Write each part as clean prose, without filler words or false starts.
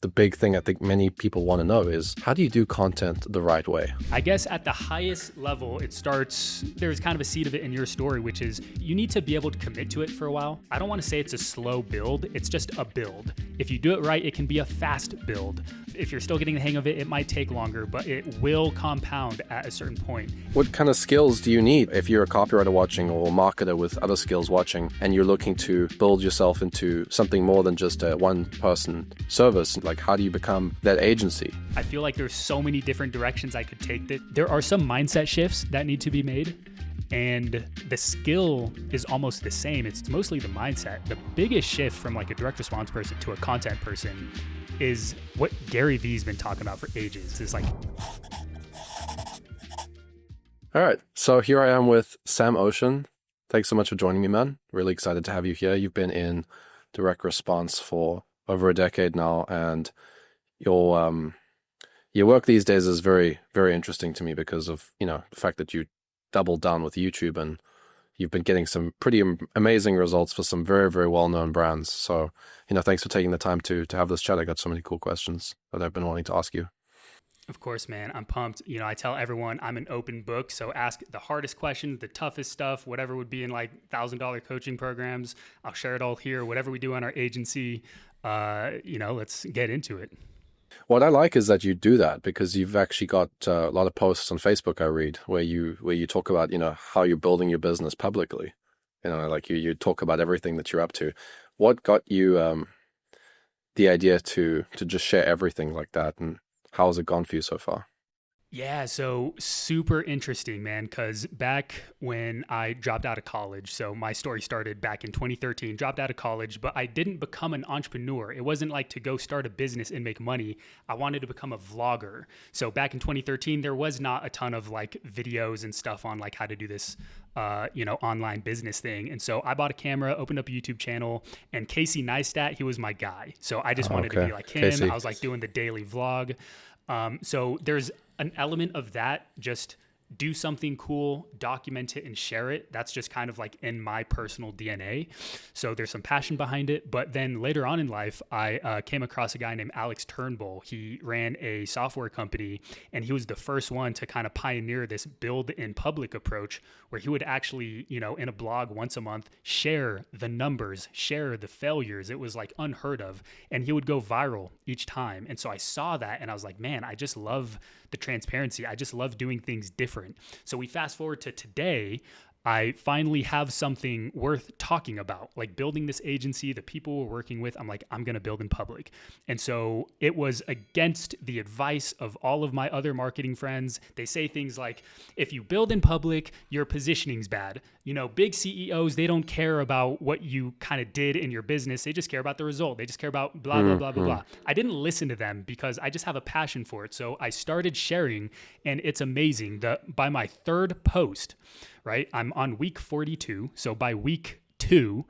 the big thing I think many people want to know is, how do you do content the right way? I guess at the highest level, it starts, there's kind of a seed of it in your story, which is you need to be able to commit to it for a while. I don't want to say it's a slow build, it's just a build. If you do it right, it can be a fast build. If you're still getting the hang of it, it might take longer, but it will compound at a certain point. What kind of skills do you need if you're a copywriter watching or a marketer with other skills watching and you're looking to build yourself into something more than just a one-person service? Like, how do you become that agency? I feel like there's so many different directions I could take that. There are some mindset shifts that need to be made, and the skill is almost the same. It's mostly the mindset. The biggest shift from like a direct response person to a content person is what Gary Vee's been talking about for ages. It's like, all right, so here I am with Sam Ocean. Thanks so much for joining me, man. Really excited to have you here. You've been in direct response for over a decade now, and your work these days is very, very interesting to me because of, the fact that you doubled down with YouTube and you've been getting some pretty amazing results for some very, very well-known brands. So, thanks for taking the time to have this chat. I got so many cool questions that I've been wanting to ask you. of course, man, I'm pumped. I tell everyone I'm an open book. So ask the hardest questions, the toughest stuff, whatever would be in like $1,000 coaching programs. I'll share it all here. Whatever we do on our agency, let's get into it. What I like is that you do that because you've actually got a lot of posts on Facebook I read where you talk about, how you're building your business publicly. Like you talk about everything that you're up to. What got you the idea to just share everything like that, and how has it gone for you so far? Yeah, so super interesting, man, because back when I dropped out of college, so my story started back in 2013, dropped out of college, but I didn't become an entrepreneur. It wasn't like to go start a business and make money. I wanted to become a vlogger. So back in 2013, there was not a ton of like videos and stuff on like how to do this, online business thing. And so I bought a camera, opened up a YouTube channel, and Casey Neistat, he was my guy. So I just wanted to be like him. Casey. I was like doing the daily vlog. So there's an element of that, just do something cool, document it and share it. That's just kind of like in my personal DNA. So there's some passion behind it. But then later on in life, I came across a guy named Alex Turnbull. He ran a software company, and he was the first one to kind of pioneer this build in public approach where he would actually, in a blog once a month, share the numbers, share the failures. It was like unheard of. And he would go viral each time. And so I saw that and I was like, man, I just love the transparency. I just love doing things different. So we fast forward to today. I finally have something worth talking about, like building this agency, the people we're working with. I'm like, I'm going to build in public. And so it was against the advice of all of my other marketing friends. They say things like, if you build in public, your positioning's bad. Big CEOs, they don't care about what you kind of did in your business. They just care about the result. They just care about blah, blah, blah, blah, blah. I didn't listen to them because I just have a passion for it. So I started sharing, and it's amazing. By my third post, right, I'm on week 42. So by week 2,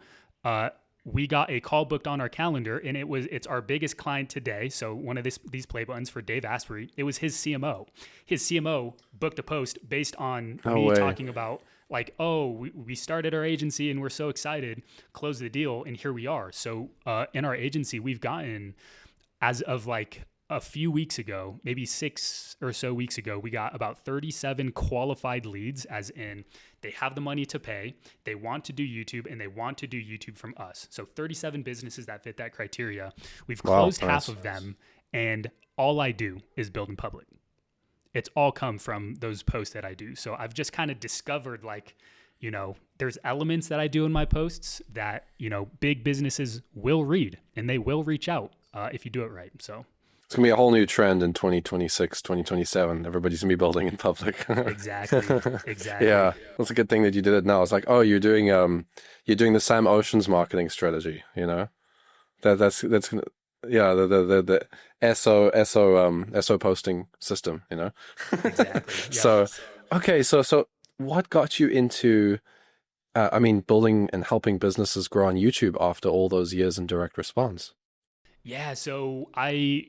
we got a call booked on our calendar, and it's our biggest client today. So one of these play buttons for Dave Asprey, it was his CMO. His CMO booked a post based on me talking about like, we started our agency and we're so excited, close the deal, and here we are. So in our agency, we've gotten, as of like a few weeks ago, maybe 6 or so weeks ago, we got about 37 qualified leads, as in they have the money to pay, they want to do YouTube, and they want to do YouTube from us. So 37 businesses that fit that criteria. We've closed half of them, and all I do is build in public. It's all come from those posts that I do. So I've just kind of discovered there's elements that I do in my posts that, big businesses will read, and they will reach out if you do it right. So it's going to be a whole new trend in 2026, 2027. Everybody's going to be building in public. Exactly. Yeah, that's a good thing that you did it now. It's like, you're doing the Sam Ocean's marketing strategy, That's going to, yeah, the SO posting system, Exactly. So, okay, so what got you into, building and helping businesses grow on YouTube after all those years in direct response? Yeah, so I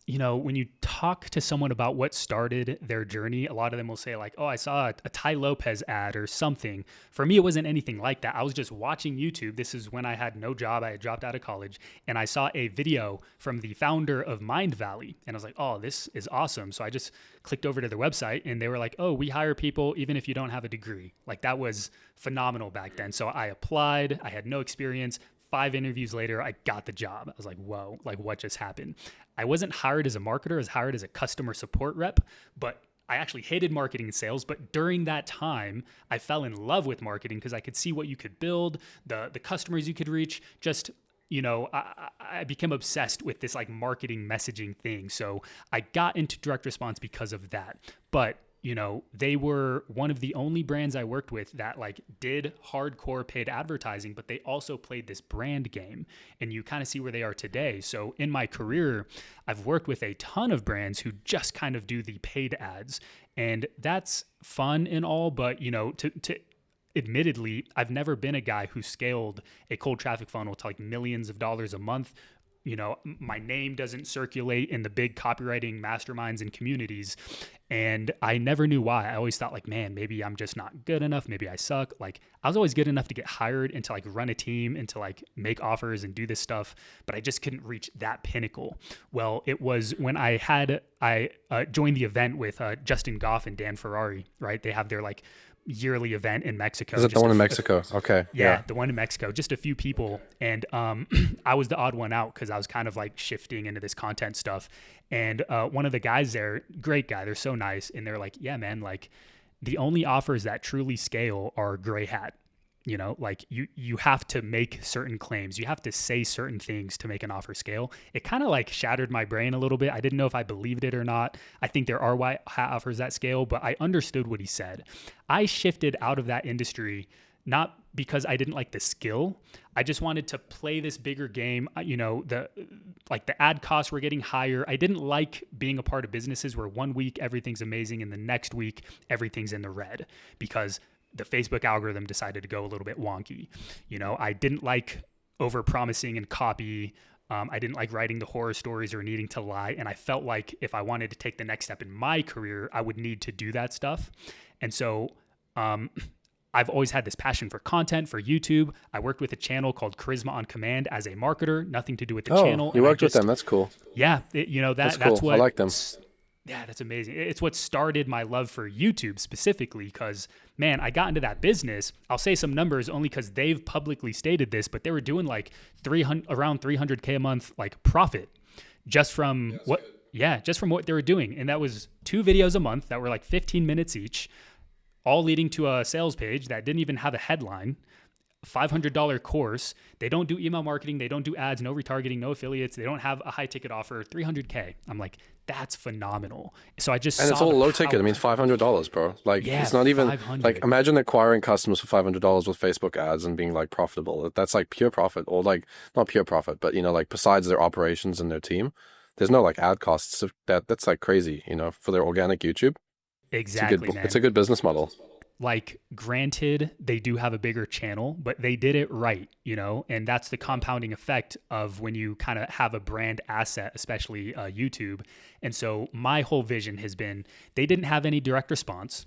when you talk to someone about what started their journey, a lot of them will say like, oh, I saw a Tai Lopez ad or something. For me, it wasn't anything like that. I was just watching YouTube. This is when I had no job. I had dropped out of college, and I saw a video from the founder of Mind Valley. And I was like, oh, this is awesome. So I just clicked over to their website, and they were like, oh, we hire people even if you don't have a degree. Like, that was phenomenal back then. So I applied. I had no experience. 5 interviews later, I got the job. I was like, whoa, like what just happened? I wasn't hired as a marketer. I was hired as a customer support rep, but I actually hated marketing and sales. But during that time, I fell in love with marketing because I could see what you could build, the customers you could reach. Just, I became obsessed with this like marketing messaging thing. So I got into direct response because of that. But they were one of the only brands I worked with that like did hardcore paid advertising, but they also played this brand game, and you kind of see where they are today. So in my career, I've worked with a ton of brands who just kind of do the paid ads, and that's fun and all, but to admittedly, I've never been a guy who scaled a cold traffic funnel to like millions of dollars a month. My name doesn't circulate in the big copywriting masterminds and communities. And I never knew why. I always thought like, man, maybe I'm just not good enough. Maybe I suck. Like, I was always good enough to get hired and to like run a team and to like make offers and do this stuff, but I just couldn't reach that pinnacle. Well, it was when I joined the event with Justin Goff and Dan Ferrari, right? They have their like yearly event in Mexico. Is it the one in Mexico? Okay. Yeah, the one in Mexico, just a few people. And I was the odd one out because I was kind of like shifting into this content stuff. And one of the guys there, great guy, they're so nice. And they're like, yeah, man, like the only offers that truly scale are gray hat. Like you have to make certain claims. You have to say certain things to make an offer scale. It kind of like shattered my brain a little bit. I didn't know if I believed it or not. I think there are white hat offers that scale, but I understood what he said. I shifted out of that industry, not because I didn't like the skill. I just wanted to play this bigger game. The ad costs were getting higher. I didn't like being a part of businesses where one week everything's amazing and the next week everything's in the red, because the Facebook algorithm decided to go a little bit wonky. I didn't like over-promising and copy. I didn't like writing the horror stories or needing to lie. And I felt like if I wanted to take the next step in my career, I would need to do that stuff. And so I've always had this passion for content, for YouTube. I worked with a channel called Charisma on Command as a marketer, nothing to do with the channel. You worked with them. That's cool. Yeah. That's what I like them. Yeah, that's amazing. It's what started my love for YouTube specifically because, man, I got into that business. I'll say some numbers only because they've publicly stated this, but they were doing like around 300K a month like profit just from what they were doing. And that was 2 videos a month that were like 15 minutes each, all leading to a sales page that didn't even have a headline. $500 course. They don't do email marketing. They don't do ads, no retargeting, no affiliates. They don't have a high ticket offer, 300K. I'm like, that's phenomenal. So I just and it's all low ticket. I mean, $500, bro. Like, it's not even 500. Like, imagine acquiring customers for $500 with Facebook ads and being like profitable. That's like pure profit, or like not pure profit, but like besides their operations and their team, there's no like ad costs. That's like crazy, for their organic YouTube. Exactly, it's a good business model. Like, granted, they do have a bigger channel, but they did it right, and that's the compounding effect of when you kind of have a brand asset, especially YouTube. And so my whole vision has been, they didn't have any direct response.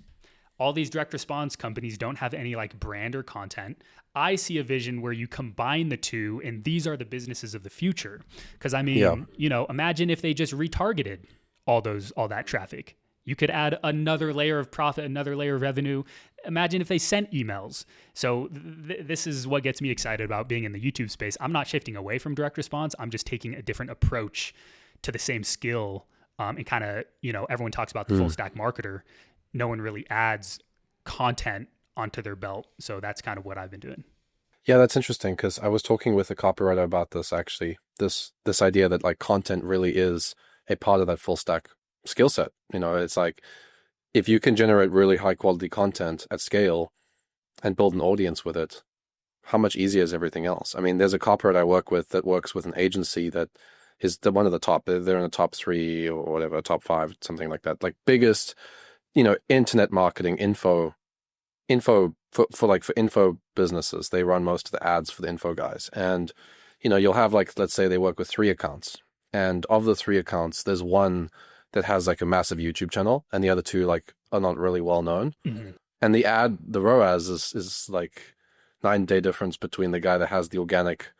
All these direct response companies don't have any like brand or content. I see a vision where you combine the two, and these are the businesses of the future. Because I mean, imagine if they just retargeted all that traffic. You could add another layer of profit, another layer of revenue. Imagine if they sent emails. So this is what gets me excited about being in the YouTube space. I'm not shifting away from direct response. I'm just taking a different approach to the same skill. And kind of, everyone talks about the full stack marketer. No one really adds content onto their belt. So that's kind of what I've been doing. Yeah, that's interesting because I was talking with a copywriter about this actually. This idea that like content really is a part of that full stack skill set. It's like if you can generate really high quality content at scale and build an audience with it, how much easier is everything else? I mean, there's a copywriter I work with that works with an agency that is one of the top. They're in the top 3 or whatever, top 5, something like that. Like biggest, internet marketing info for info businesses. They run most of the ads for the info guys, and you'll have like, let's say they work with 3 accounts. And of the 3 accounts, there's one that has like a massive YouTube channel, and the other 2 like are not really well known. Mm-hmm. And the ROAS is like 9-day difference between the guy that has the organic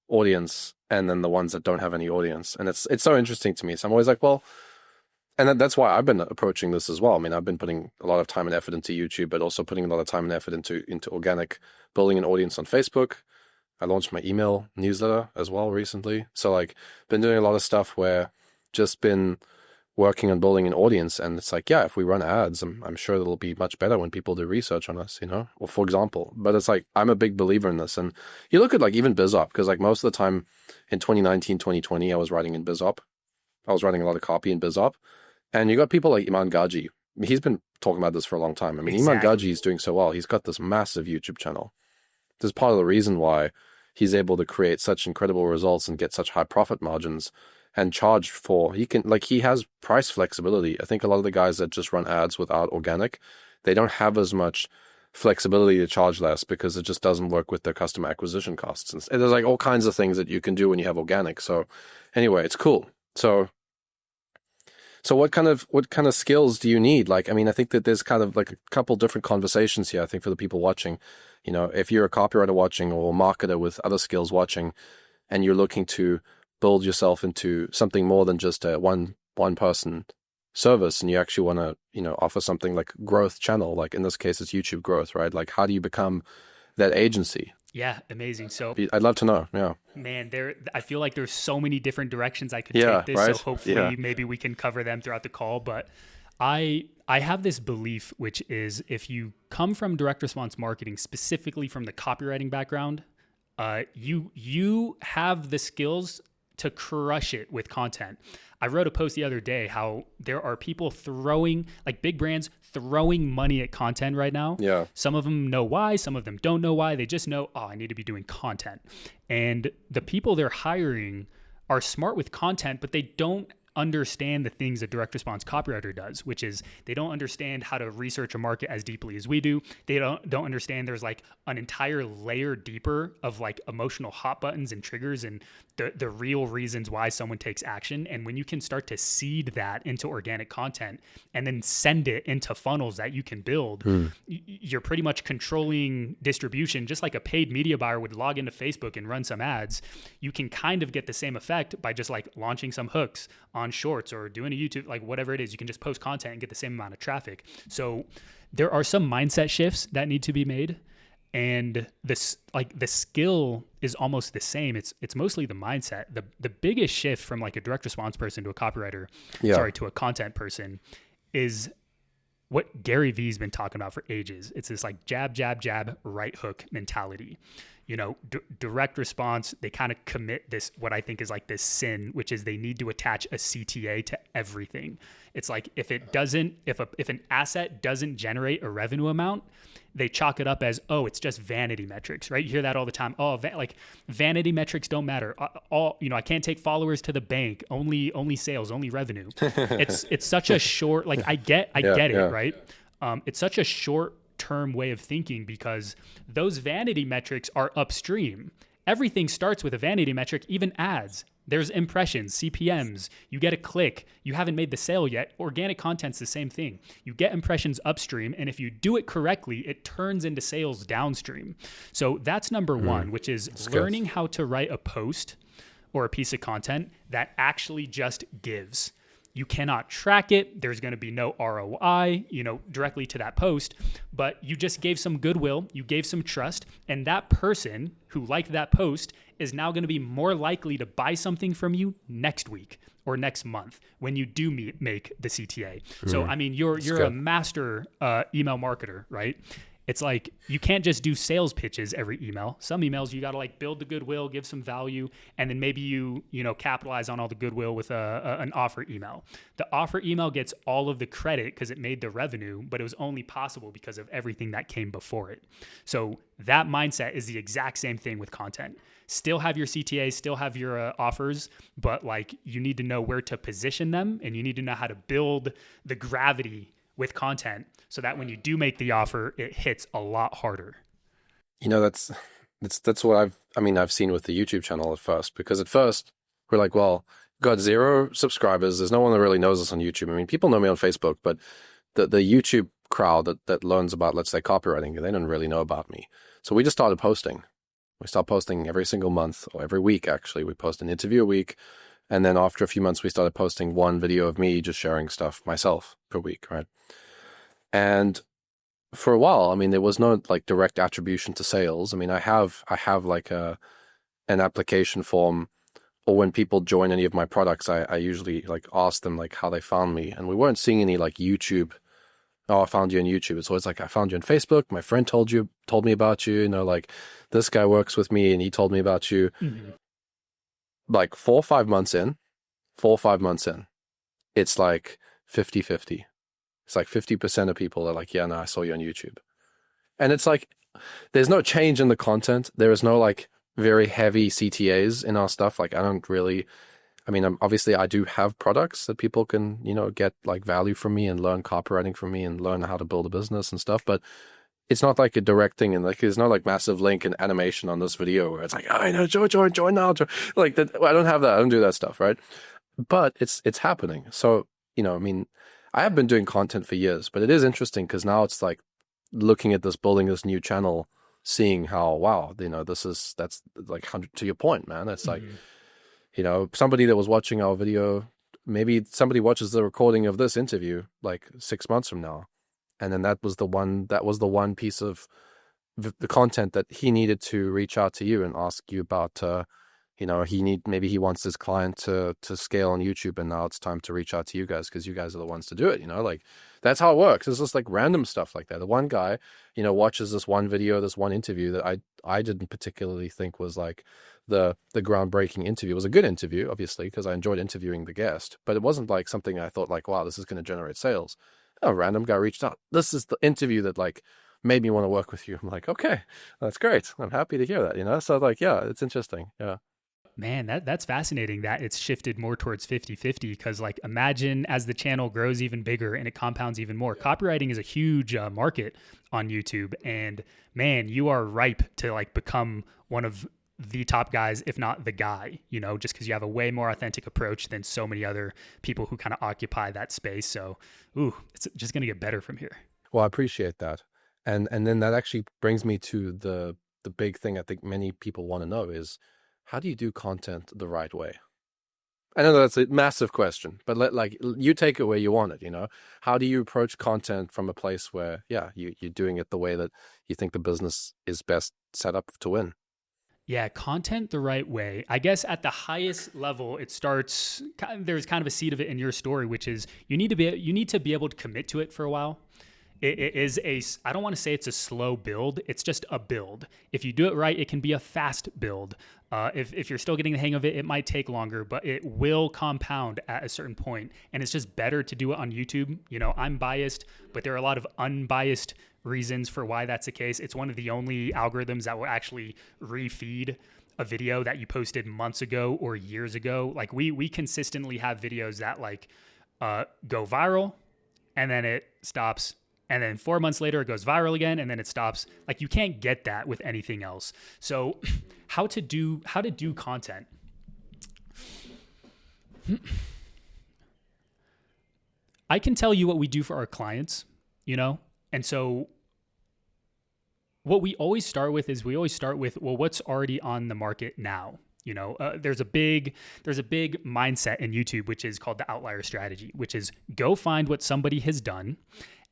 audience and then the ones that don't have any audience. And it's so interesting to me. So I'm always like, well, and that's why I've been approaching this as well. I mean, I've been putting a lot of time and effort into YouTube, but also putting a lot of time and effort into organic, building an audience on Facebook. I launched my email newsletter as well recently. So like been doing a lot of stuff where just been working on building an audience. And it's like, yeah, if we run ads, I'm sure it'll be much better when people do research on us, or for example. But it's like, I'm a big believer in this. And you look at like even BizOp, because like most of the time in 2019, 2020, I was writing in BizOp. I was writing a lot of copy in BizOp. And you got people like Iman Gaji. He's been talking about this for a long time. I mean, exactly. Iman Gaji is doing so well. He's got this massive YouTube channel. This is part of the reason why he's able to create such incredible results and get such high profit margins and charge for, he has price flexibility. I think a lot of the guys that just run ads without organic, they don't have as much flexibility to charge less because it just doesn't work with their customer acquisition costs. And there's like all kinds of things that you can do when you have organic. So anyway, it's cool. So what kind of skills do you need? Like, I mean, I think that there's kind of like a couple different conversations here, I think, for the people watching. If you're a copywriter watching or a marketer with other skills watching, and you're looking to build yourself into something more than just a one person service, and you actually want to, offer something like growth channel, like in this case, it's YouTube growth, right? Like, how do you become that agency? Yeah, amazing. So I'd love to know. Yeah, man, I feel like there's so many different directions I could take this. Right? So hopefully maybe we can cover them throughout the call. But I have this belief, which is if you come from direct response marketing, specifically from the copywriting background, you have the skills to crush it with content. I wrote a post the other day how there are people big brands throwing money at content right now. Yeah. Some of them know why, some of them don't know why. They just know, I need to be doing content. And the people they're hiring are smart with content, but they don't understand the things a direct response copywriter does, which is they don't understand how to research a market as deeply as we do. They don't understand there's like an entire layer deeper of like emotional hot buttons and triggers and the real reasons why someone takes action. And when you can start to seed that into organic content and then send it into funnels that you can build, you're pretty much controlling distribution, just like a paid media buyer would log into Facebook and run some ads. You can kind of get the same effect by just like launching some hooks on shorts or doing a YouTube, like whatever it is, you can just post content and get the same amount of traffic. So there are some mindset shifts that need to be made. And this, like the skill is almost the same. It's mostly the mindset. The biggest shift from like a direct response person to a copywriter, to a content person, is what Gary Vee's been talking about for ages. It's this like jab, jab, jab, right hook mentality. Direct response, they kind of commit this, what I think is like this sin, which is they need to attach a CTA to everything. It's like if an asset doesn't generate a revenue amount, they chalk it up as, it's just vanity metrics, right? You hear that all the time. Vanity metrics don't matter. I can't take followers to the bank. Only sales, only revenue. It's such a short, like I get it, right? It's such a short-term way of thinking because those vanity metrics are upstream. Everything starts with a vanity metric, even ads. There's impressions, CPMs, you get a click, you haven't made the sale yet. Organic content's the same thing. You get impressions upstream, and if you do it correctly, it turns into sales downstream. So that's number one, which is learning how to write a post or a piece of content that actually just gives. You cannot track it. There's going to be no ROI, directly to that post, but you just gave some goodwill, you gave some trust, and that person who liked that post is now going to be more likely to buy something from you next week or next month when you do make the CTA. So, I mean, you're a master email marketer, right? It's like you can't just do sales pitches every email. Some emails you got to like build the goodwill, give some value, and then maybe you capitalize on all the goodwill with an offer email. The offer email gets all of the credit because it made the revenue, but it was only possible because of everything that came before it. So that mindset is the exact same thing with content. Still have your CTAs, still have your offers, but like you need to know where to position them, and you need to know how to build the gravity with content so that when you do make the offer, it hits a lot harder. That's what I've seen with the YouTube channel at first, because at first we're like, well, got 0 subscribers. There's no one that really knows us on YouTube. I mean, people know me on Facebook, but the YouTube crowd that learns about, let's say, copywriting, they don't really know about me. So we just started posting. We start posting every single month, or every week, actually. We post an interview a week. And then after a few months, we started posting one video of me just sharing stuff myself per week, right? And for a while, I mean, there was no like direct attribution to sales. I mean, I have like an application form, or when people join any of my products, I usually like ask them like how they found me. And we weren't seeing any like YouTube, oh, I found you on YouTube. It's always like, I found you on Facebook. My friend told me about you, like this guy works with me and he told me about you. Mm-hmm. Like 4 or 5 months in, it's like 50-50. It's like 50% of people are like, yeah, no, I saw you on YouTube. And it's like, there's no change in the content. There is no like very heavy CTAs in our stuff. Like obviously I do have products that people can, get like value from me and learn copywriting from me and learn how to build a business and stuff. But it's not like a directing and like, there's no like massive link and animation on this video where it's like, oh, join now. Like that. I don't have that. I don't do that stuff. Right. But it's happening. So, I have been doing content for years, but it is interesting because now it's like looking at this, building this new channel, seeing how, wow, that's like 100 to your point, man. It's like, somebody that was watching our video, maybe somebody watches the recording of this interview like 6 months from now. And then that was the one piece of the content that he needed to reach out to you and ask you about, maybe he wants his client to scale on YouTube, and now it's time to reach out to you guys because you guys are the ones to do it. Like that's how it works. It's just like random stuff like that. The one guy, watches this one video, this one interview that I didn't particularly think was like the groundbreaking interview. It was a good interview, obviously, because I enjoyed interviewing the guest, but it wasn't like something I thought like, wow, this is going to generate sales. A random guy reached out. This is the interview that like made me want to work with you. I'm like, okay, that's great. I'm happy to hear that, So like, yeah, it's interesting. Yeah. Man, that's fascinating that it's shifted more towards 50-50, because like imagine as the channel grows even bigger and it compounds even more. Copywriting is a huge market on YouTube, and man, you are ripe to like become one of the top guys, if not the guy, just because you have a way more authentic approach than so many other people who kind of occupy that space. So, it's just going to get better from here. Well, I appreciate that. And then that actually brings me to the big thing I think many people want to know is, how do you do content the right way? I know that's a massive question, but you take it where you want it, How do you approach content from a place where, yeah, you're doing it the way that you think the business is best set up to win? Yeah, content the right way. I guess at the highest level, it starts, there's kind of a seed of it in your story, which is you need to be able to commit to it for a while. It is I don't want to say it's a slow build. It's just a build. If you do it right, it can be a fast build. If you're still getting the hang of it, it might take longer, but it will compound at a certain point. And it's just better to do it on YouTube. I'm biased, but there are a lot of unbiased reasons for why that's the case. It's one of the only algorithms that will actually refeed a video that you posted months ago or years ago. Like we consistently have videos that like go viral and then it stops. And then 4 months later, it goes viral again, and then it stops. Like you can't get that with anything else. So how to do content? I can tell you what we do for our clients, And so what we always start with is well, what's already on the market now? There's a big mindset in YouTube, which is called the outlier strategy, which is go find what somebody has done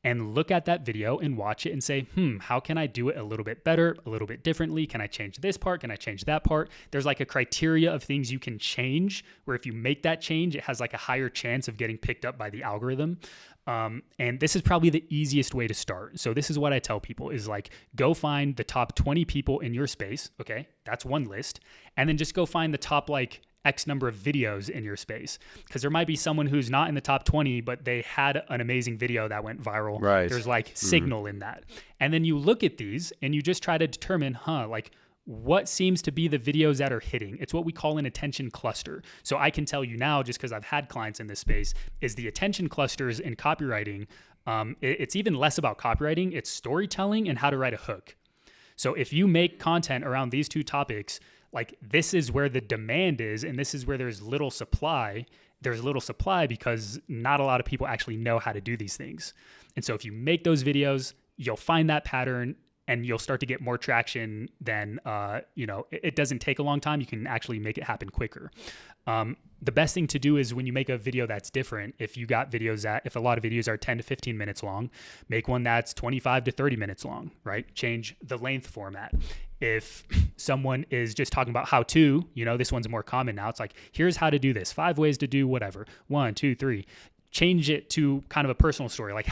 and look at that video and watch it and say, how can I do it a little bit better, a little bit differently? Can I change this part? Can I change that part? There's like a criteria of things you can change where if you make that change, it has like a higher chance of getting picked up by the algorithm. And this is probably the easiest way to start. So this is what I tell people is like, go find the top 20 people in your space. Okay. That's one list. And then just go find the top like X number of videos in your space. Because there might be someone who's not in the top 20, but they had an amazing video that went viral. Right. There's like signal in that. And then you look at these and you just try to determine, like what seems to be the videos that are hitting. It's what we call an attention cluster. So I can tell you now, just because I've had clients in this space, is the attention clusters in copywriting. It's even less about copywriting. It's storytelling and how to write a hook. So if you make content around these two topics, Like, this is where the demand is, and this is where there's little supply. There's little supply because not a lot of people actually know how to do these things. And so if you make those videos, you'll find that pattern and you'll start to get more traction than, it doesn't take a long time. You can actually make it happen quicker. The best thing to do is when you make a video that's different, if a lot of videos are 10 to 15 minutes long, make one that's 25 to 30 minutes long, right? Change the length format. If someone is just talking about how to, this one's more common now. It's like, here's how to do this, 5 ways to do whatever, 1, 2, 3. Change it to kind of a personal story, like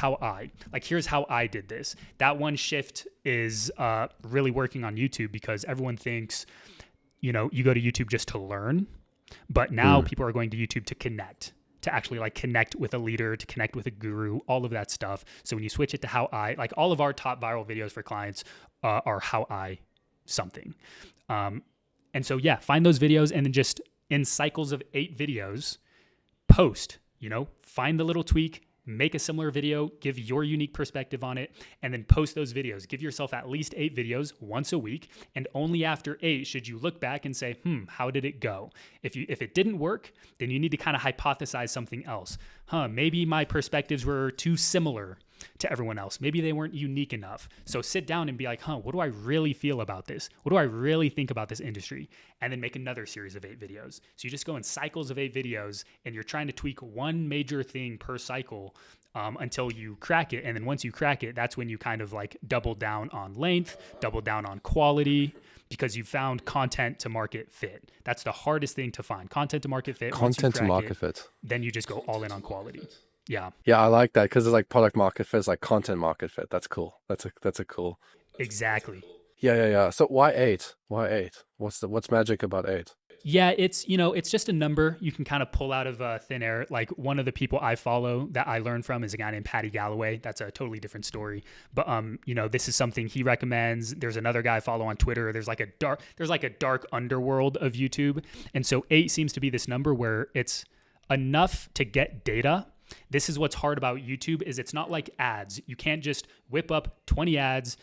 here's how I did this. That one shift is really working on YouTube because everyone thinks, you go to YouTube just to learn. But now people are going to YouTube to connect, to actually like connect with a leader, to connect with a guru, all of that stuff. So when you switch it to like all of our top viral videos for clients are how I something. And so, yeah, find those videos and then just in cycles of 8 videos, post, find the little tweak, make a similar video, give your unique perspective on it, and then post those videos. Give yourself at least 8 videos once a week. And only after 8 should you look back and say, how did it go? If it didn't work, then you need to kind of hypothesize something else. Maybe my perspectives were too similar to everyone else. Maybe they weren't unique enough. So sit down and be like, what do I really feel about this? What do I really think about this industry? And then make another series of 8 videos. So you just go in cycles of 8 videos and you're trying to tweak one major thing per cycle until you crack it. And then once you crack it, that's when you kind of like double down on length, double down on quality, because you found content to market fit. That's the hardest thing to find. Content to market fit. Content to market fit. Then you just go all in on quality. Yeah. Yeah, I like that because it's like product market fit, it's like content market fit. That's cool. That's a cool. Exactly. Yeah. So why 8? Why 8? What's magic about 8? Yeah, it's just a number you can kind of pull out of thin air. Like one of the people I follow that I learned from is a guy named Patty Galloway. That's a totally different story. But this is something he recommends. There's another guy I follow on Twitter. There's like a dark underworld of YouTube. And so 8 seems to be this number where it's enough to get data. This is what's hard about YouTube is it's not like ads. You can't just whip up 20 ads,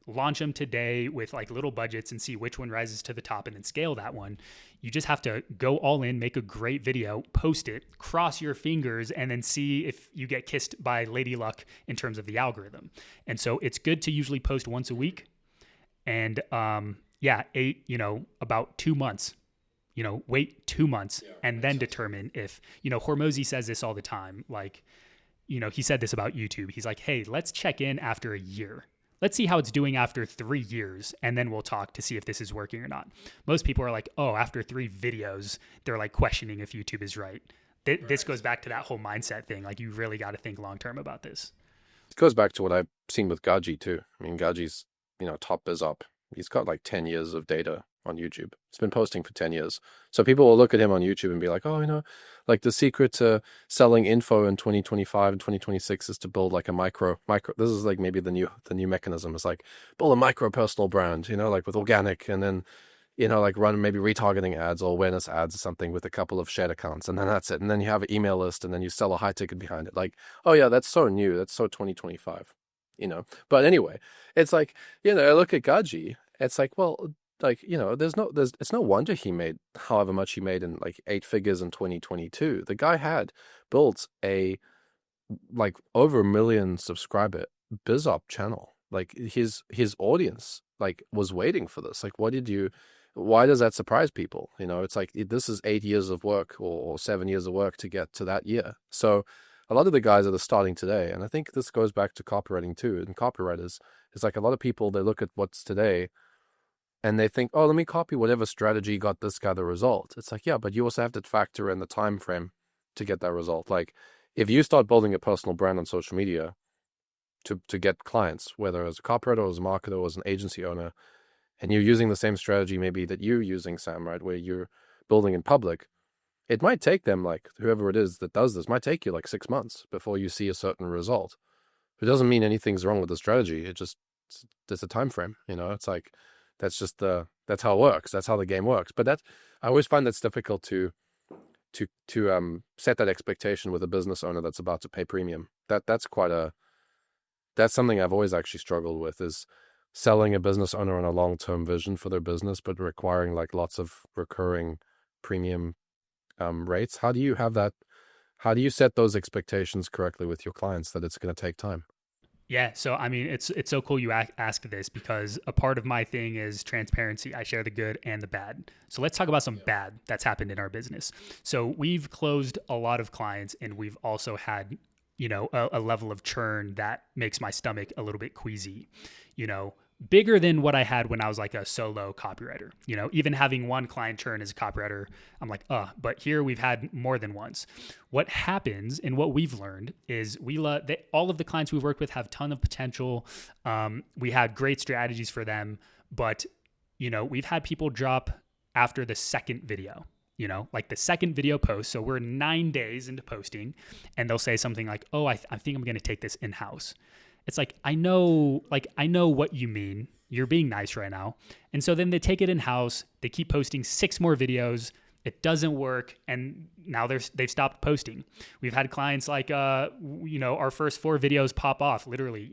launch them today with like little budgets and see which one rises to the top and then scale that one. You just have to go all in, make a great video, post it, cross your fingers, and then see if you get kissed by Lady Luck in terms of the algorithm. And so it's good to usually post once a week. And 8, about 2 months. Wait 2 months and then determine if, Hormozy says this all the time. Like, he said this about YouTube. He's like, hey, let's check in after a year. Let's see how it's doing after 3 years. And then we'll talk to see if this is working or not. Most people are like, after 3 videos, they're like questioning if YouTube is right. This goes back to that whole mindset thing. Like you really got to think long-term about this. It goes back to what I've seen with Gaji too. I mean, Gaji's, top biz up. He's got like 10 years of data on YouTube. He's been posting for 10 years. So people will look at him on YouTube and be like, like the secret to selling info in 2025 and 2026 is to build like a micro. This is like maybe the new mechanism is like build a micro personal brand, like with organic and then, like run maybe retargeting ads or awareness ads or something with a couple of shared accounts. And then that's it. And then you have an email list and then you sell a high ticket behind it. Like, oh yeah, that's so new. That's so 2025, But anyway, it's like, I look at Gaji, it's like, well, like, it's no wonder he made however much he made in like 8 figures in 2022. The guy had built a like over 1 million subscriber BizOp channel. Like his audience like was waiting for this. Like, why does that surprise people? It's like this is 8 years of work or 7 years of work to get to that year. So a lot of the guys that are starting today, and I think this goes back to copywriting too, and copywriters, it's like a lot of people, they look at what's today and they think, let me copy whatever strategy got this guy the result. It's like, yeah, but you also have to factor in the time frame to get that result. Like if you start building a personal brand on social media to get clients, whether as a copywriter or as a marketer or as an agency owner, and you're using the same strategy maybe that you're using, Sam, right, where you're building in public, it might take them, like whoever it is that does this, might take you like 6 months before you see a certain result. It doesn't mean anything's wrong with the strategy. There's a time frame, It's like, that's how it works. That's how the game works. But I always find that's difficult to set that expectation with a business owner that's about to pay premium. That's something I've always actually struggled with is selling a business owner on a long-term vision for their business, but requiring like lots of recurring premium rates. How do you have that? How do you set those expectations correctly with your clients that it's going to take time? Yeah, so I mean, it's so cool you ask this because a part of my thing is transparency. I share the good and the bad. So let's talk about some bad that's happened in our business. So we've closed a lot of clients, and we've also had, a level of churn that makes my stomach a little bit queasy. Bigger than what I had when I was like a solo copywriter. Even having one client churn as a copywriter, I'm like, but here we've had more than once. What happens and what we've learned is all of the clients we've worked with have a ton of potential. We had great strategies for them, but we've had people drop after the second video. Like the second video post. So we're 9 days into posting, and they'll say something like, "Oh, I think I'm going to take this in-house." It's like, I know what you mean. You're being nice right now. And so then they take it in-house. They keep posting 6 more videos. It doesn't work. And now they've stopped posting. We've had clients like, our first 4 videos pop off. Literally,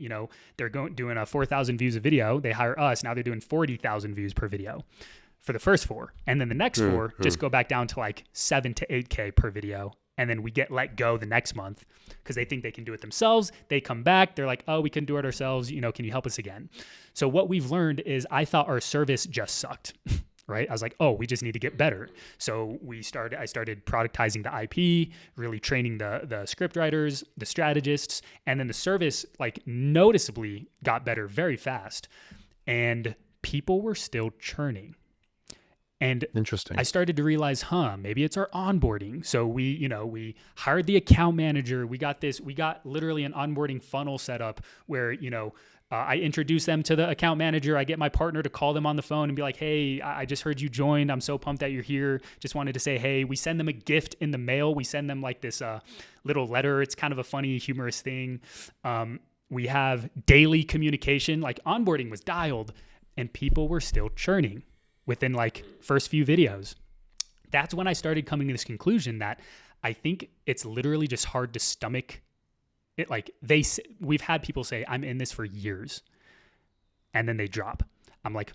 they're doing a 4,000 views a video. They hire us. Now they're doing 40,000 views per video for the first 4. And then the next 4 just go back down to like 7 to 8K per video. And then we get let go the next month because they think they can do it themselves. They come back. They're like, "Oh, we can do it ourselves. Can you help us again?" So what we've learned is I thought our service just sucked, right? I was like, "Oh, we just need to get better." So I started productizing the IP, really training the script writers, the strategists, and then the service like noticeably got better very fast. And people were still churning. And Interesting. I started to realize, maybe it's our onboarding. So we hired the account manager. We got literally an onboarding funnel set up where, I introduce them to the account manager. I get my partner to call them on the phone and be like, "Hey, I just heard you joined. I'm so pumped that you're here. Just wanted to say, hey." We send them a gift in the mail. We send them like this little letter. It's kind of a funny, humorous thing. We have daily communication. Like onboarding was dialed, and people were still churning within like first few videos. That's when I started coming to this conclusion that I think it's literally just hard to stomach it. Like we've had people say, "I'm in this for years," and then they drop. I'm like,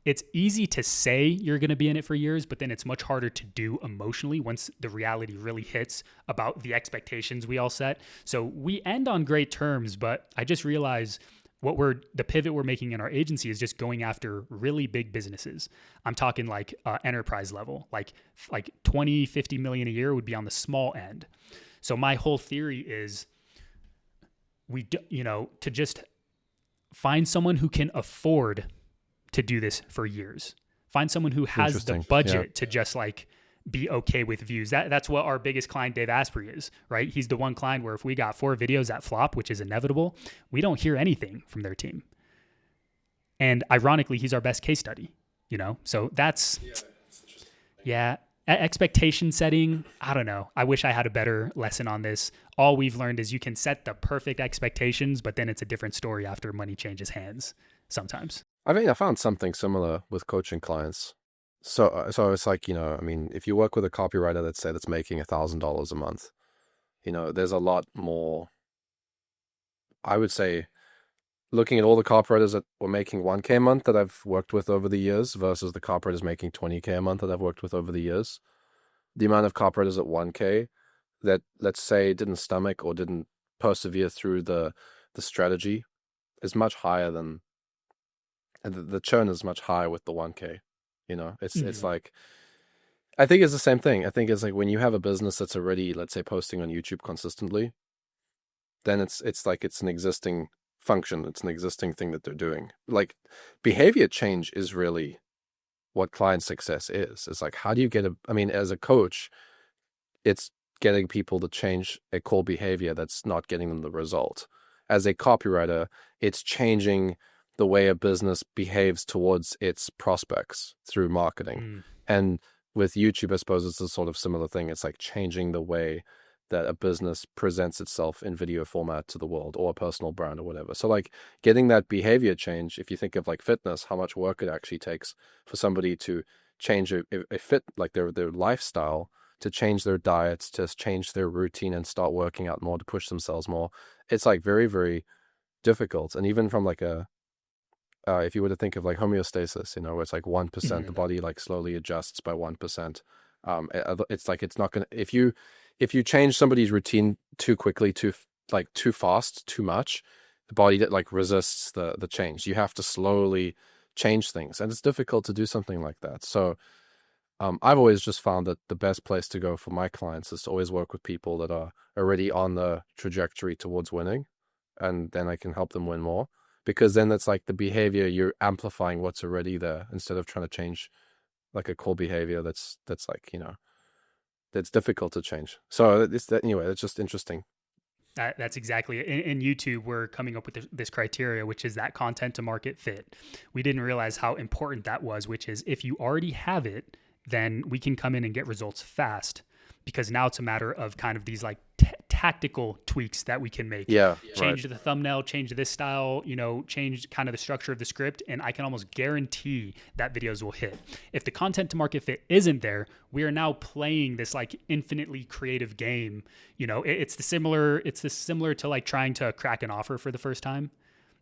it's easy to say you're going to be in it for years, but then it's much harder to do emotionally once the reality really hits about the expectations we all set. So we end on great terms, but I just realized the pivot we're making in our agency is just going after really big businesses. I'm talking like enterprise level, like 20, 50 million a year would be on the small end. So my whole theory is to just find someone who can afford to do this for years. Find someone who has the budget to just like be okay with views. That's what our biggest client, Dave Asprey, is, right? He's the one client where if we got 4 videos that flop, which is inevitable, we don't hear anything from their team. And ironically, he's our best case study, So that's expectation setting. I don't know. I wish I had a better lesson on this. All we've learned is you can set the perfect expectations, but then it's a different story after money changes hands sometimes. I think I found something similar with coaching clients. So it's like, if you work with a copywriter, let's say, that's making $1,000 a month, there's a lot more, I would say, looking at all the copywriters that were making 1K a month that I've worked with over the years versus the copywriters making 20K a month that I've worked with over the years, the amount of copywriters at 1K that, let's say, didn't stomach or didn't persevere through the strategy is much higher than, and the churn is much higher with the 1K. It's like, I think it's the same thing. I think it's like when you have a business that's already, let's say, posting on YouTube consistently, then it's like it's an existing function. It's an existing thing that they're doing. Like behavior change is really what client success is. It's like, how do you as a coach, it's getting people to change a core behavior that's not getting them the result. As a copywriter, it's changing the way a business behaves towards its prospects through marketing. And with YouTube, I suppose it's a sort of similar thing. It's like changing the way that a business presents itself in video format to the world, or a personal brand or whatever. So like getting that behavior change, if you think of like fitness, how much work it actually takes for somebody to change a fit, like their lifestyle, to change their diets, to change their routine and start working out more, to push themselves more. It's like very, very difficult. And even from like a if you were to think of like homeostasis, where it's like 1%, the Mhm. body like slowly adjusts by 1%. It's like, it's not gonna, if you change somebody's routine too quickly, too fast, too much, the body that like resists the change. You have to slowly change things, and it's difficult to do something like that. So I've always just found that the best place to go for my clients is to always work with people that are already on the trajectory towards winning, and then I can help them win more, because then it's like the behavior, you're amplifying what's already there instead of trying to change like a core behavior that's like, that's difficult to change. So anyway, it's just interesting. That's exactly it. In YouTube, we're coming up with this criteria, which is that content to market fit. We didn't realize how important that was, which is if you already have it, then we can come in and get results fast, because now it's a matter of kind of these like tactical tweaks that we can make. Yeah, Change right. the thumbnail, change this style, change kind of the structure of the script, and I can almost guarantee that videos will hit. If the content to market fit isn't there, we are now playing this like infinitely creative game. It's the similar to like trying to crack an offer for the first time.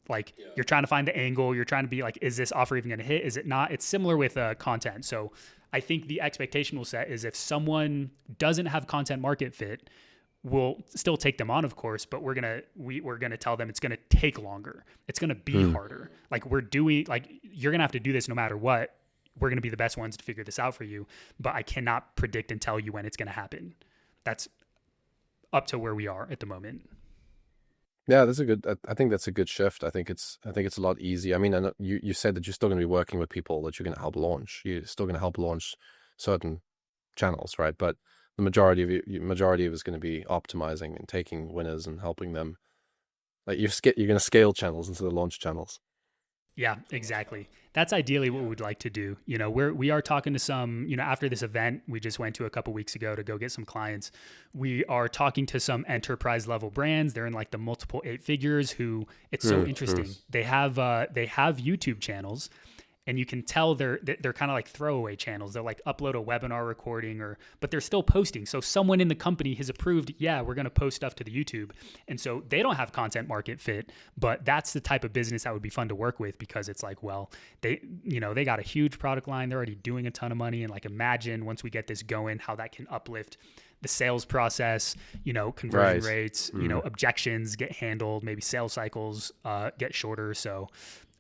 Like you're trying to find the angle, you're trying to be like, is this offer even going to hit? Is it not? It's similar with content. So I think the expectation we'll set is if someone doesn't have content market fit, we'll still take them on, of course, but we're gonna tell them it's gonna take longer. It's gonna be harder. Like you're gonna have to do this no matter what. We're gonna be the best ones to figure this out for you, but I cannot predict and tell you when it's gonna happen. That's up to where we are at the moment. Yeah, I think that's a good shift. I think it's a lot easier. I mean, I know you said that you're still going to be working with people that you're going to help launch. You're still going to help launch certain channels, right? But the majority of it is going to be optimizing and taking winners and helping them. Like you're going to scale channels instead of launch channels. Yeah, exactly. That's ideally what we'd like to do. We are talking to some, after this event we just went to a couple weeks ago to go get some clients. We are talking to some enterprise level brands. They're in like the multiple eight figures who it's so interesting. They have YouTube channels, and you can tell they're kind of like throwaway channels. They'll like upload a webinar recording but they're still posting. So someone in the company has approved, yeah, we're going to post stuff to the YouTube. And so they don't have content market fit, but that's the type of business that would be fun to work with, because it's like, well, they got a huge product line. They're already doing a ton of money. And like, imagine once we get this going, how that can uplift the sales process, conversion rates, objections get handled, maybe sales cycles get shorter. So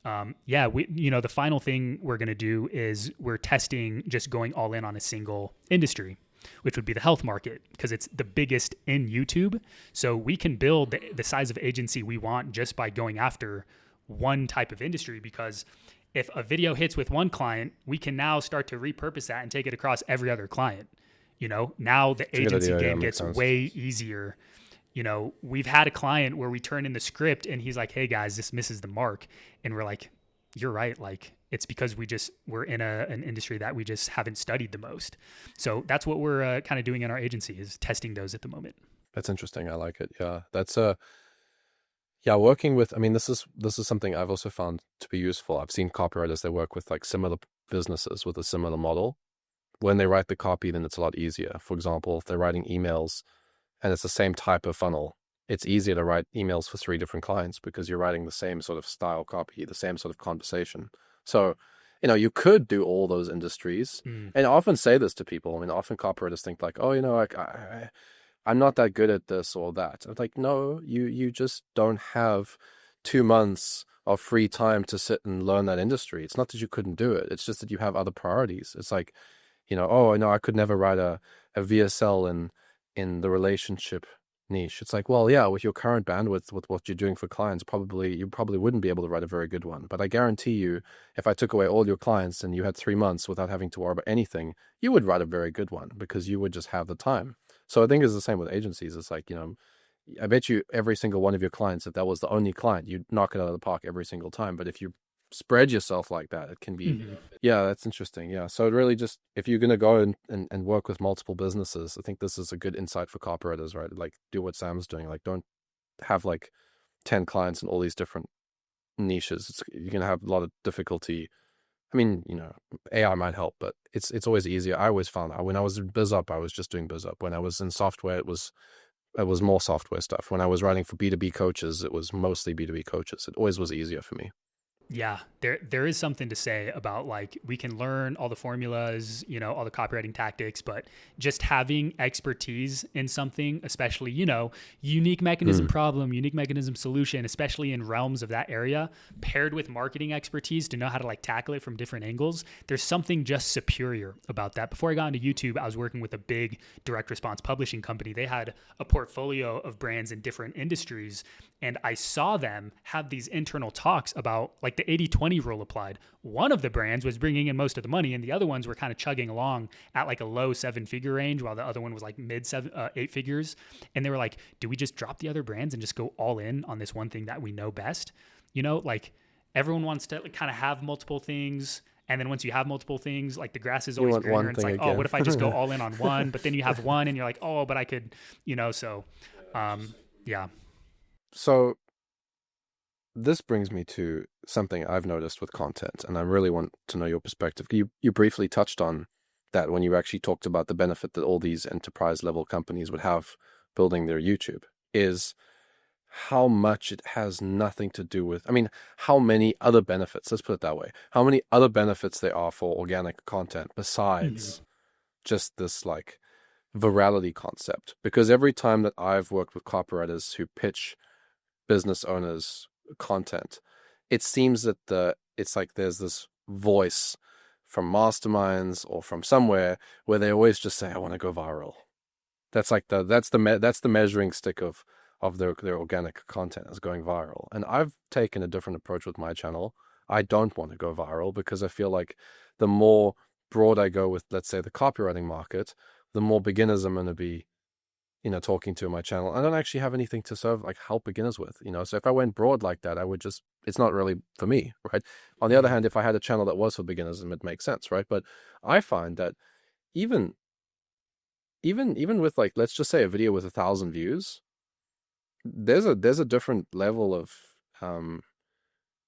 the final thing we're going to do is we're testing just going all in on a single industry, which would be the health market, because it's the biggest in YouTube. So we can build the size of agency we want just by going after one type of industry, because if a video hits with one client, we can now start to repurpose that and take it across every other client. Now the agency game gets way easier. We've had a client where we turn in the script and he's like, hey guys, this misses the mark. And we're like, you're right. Like, it's because we're in an industry that we just haven't studied the most. So that's what we're kind of doing in our agency, is testing those at the moment. That's interesting. I like it. Yeah, working with. I mean, this is something I've also found to be useful. I've seen copywriters that work with like similar businesses with a similar model. When they write the copy, then it's a lot easier. For example, if they're writing emails and it's the same type of funnel, it's easier to write emails for 3 different clients because you're writing the same sort of style copy, the same sort of conversation. So, you could do all those industries. And I often say this to people. I mean, often copywriters think like, oh, I'm not that good at this or that. I'm like, no, you just don't have 2 months of free time to sit and learn that industry. It's not that you couldn't do it. It's just that you have other priorities. It's like, oh, no, I could never write a VSL in the relationship niche. It's like, well, yeah, with your current bandwidth, with what you're doing for clients, you probably wouldn't be able to write a very good one. But I guarantee you, if I took away all your clients and you had 3 months without having to worry about anything, you would write a very good one because you would just have the time. So I think it's the same with agencies. It's like, I bet you every single one of your clients, if that was the only client, you'd knock it out of the park every single time. But if you spread yourself like that, it can be, yeah, that's interesting. Yeah. So it really just, if you're going to go and work with multiple businesses, I think this is a good insight for copywriters, right? Like, do what Sam's doing. Like, don't have like 10 clients in all these different niches. You're going to have a lot of difficulty. I mean, AI might help, but it's always easier. I always found when I was in BizUp, I was just doing BizUp. When I was in software, it was more software stuff. When I was writing for B2B coaches, it was mostly B2B coaches. It always was easier for me. Yeah, there is something to say about like we can learn all the formulas, all the copywriting tactics, but just having expertise in something, especially, unique mechanism Mm. problem, unique mechanism solution, especially in realms of that area, paired with marketing expertise to know how to like tackle it from different angles. There's something just superior about that. Before I got into YouTube, I was working with a big direct response publishing company. They had a portfolio of brands in different industries, and I saw them have these internal talks about like the 80-20 rule applied. One of the brands was bringing in most of the money, and the other ones were kind of chugging along at like a low 7-figure range, while the other one was like mid 8 figures. And they were like, do we just drop the other brands and just go all in on this one thing that we know best? Like everyone wants to like kind of have multiple things. And then once you have multiple things, like the grass is You always want greener. one And it's thing like, oh, again. what if I just go all in on one? But then you have one and you're like, oh, but I could, so yeah. So this brings me to something I've noticed with content, and I really want to know your perspective. You briefly touched on that when you actually talked about the benefit that all these enterprise level companies would have building their YouTube, is how much it has nothing to do with, I mean, how many other benefits, let's put it that way, how many other benefits there are for organic content besides just this like virality concept. Because every time that I've worked with copywriters who pitch business owners content, it seems that it's like there's this voice from masterminds or from somewhere where they always just say, I want to go viral. That's like that's the measuring stick of their organic content is going viral. And I've taken a different approach with my channel. I don't want to go viral because I feel like the more broad I go with, let's say, the copywriting market, the more beginners I'm going to be talking to my channel. I don't actually have anything to serve, like help beginners with, so if I went broad like that, I would just, it's not really for me, right? On the other hand, if I had a channel that was for beginners, it makes sense, right? But I find that even with like, let's just say a video with 1,000 views, there's a different level of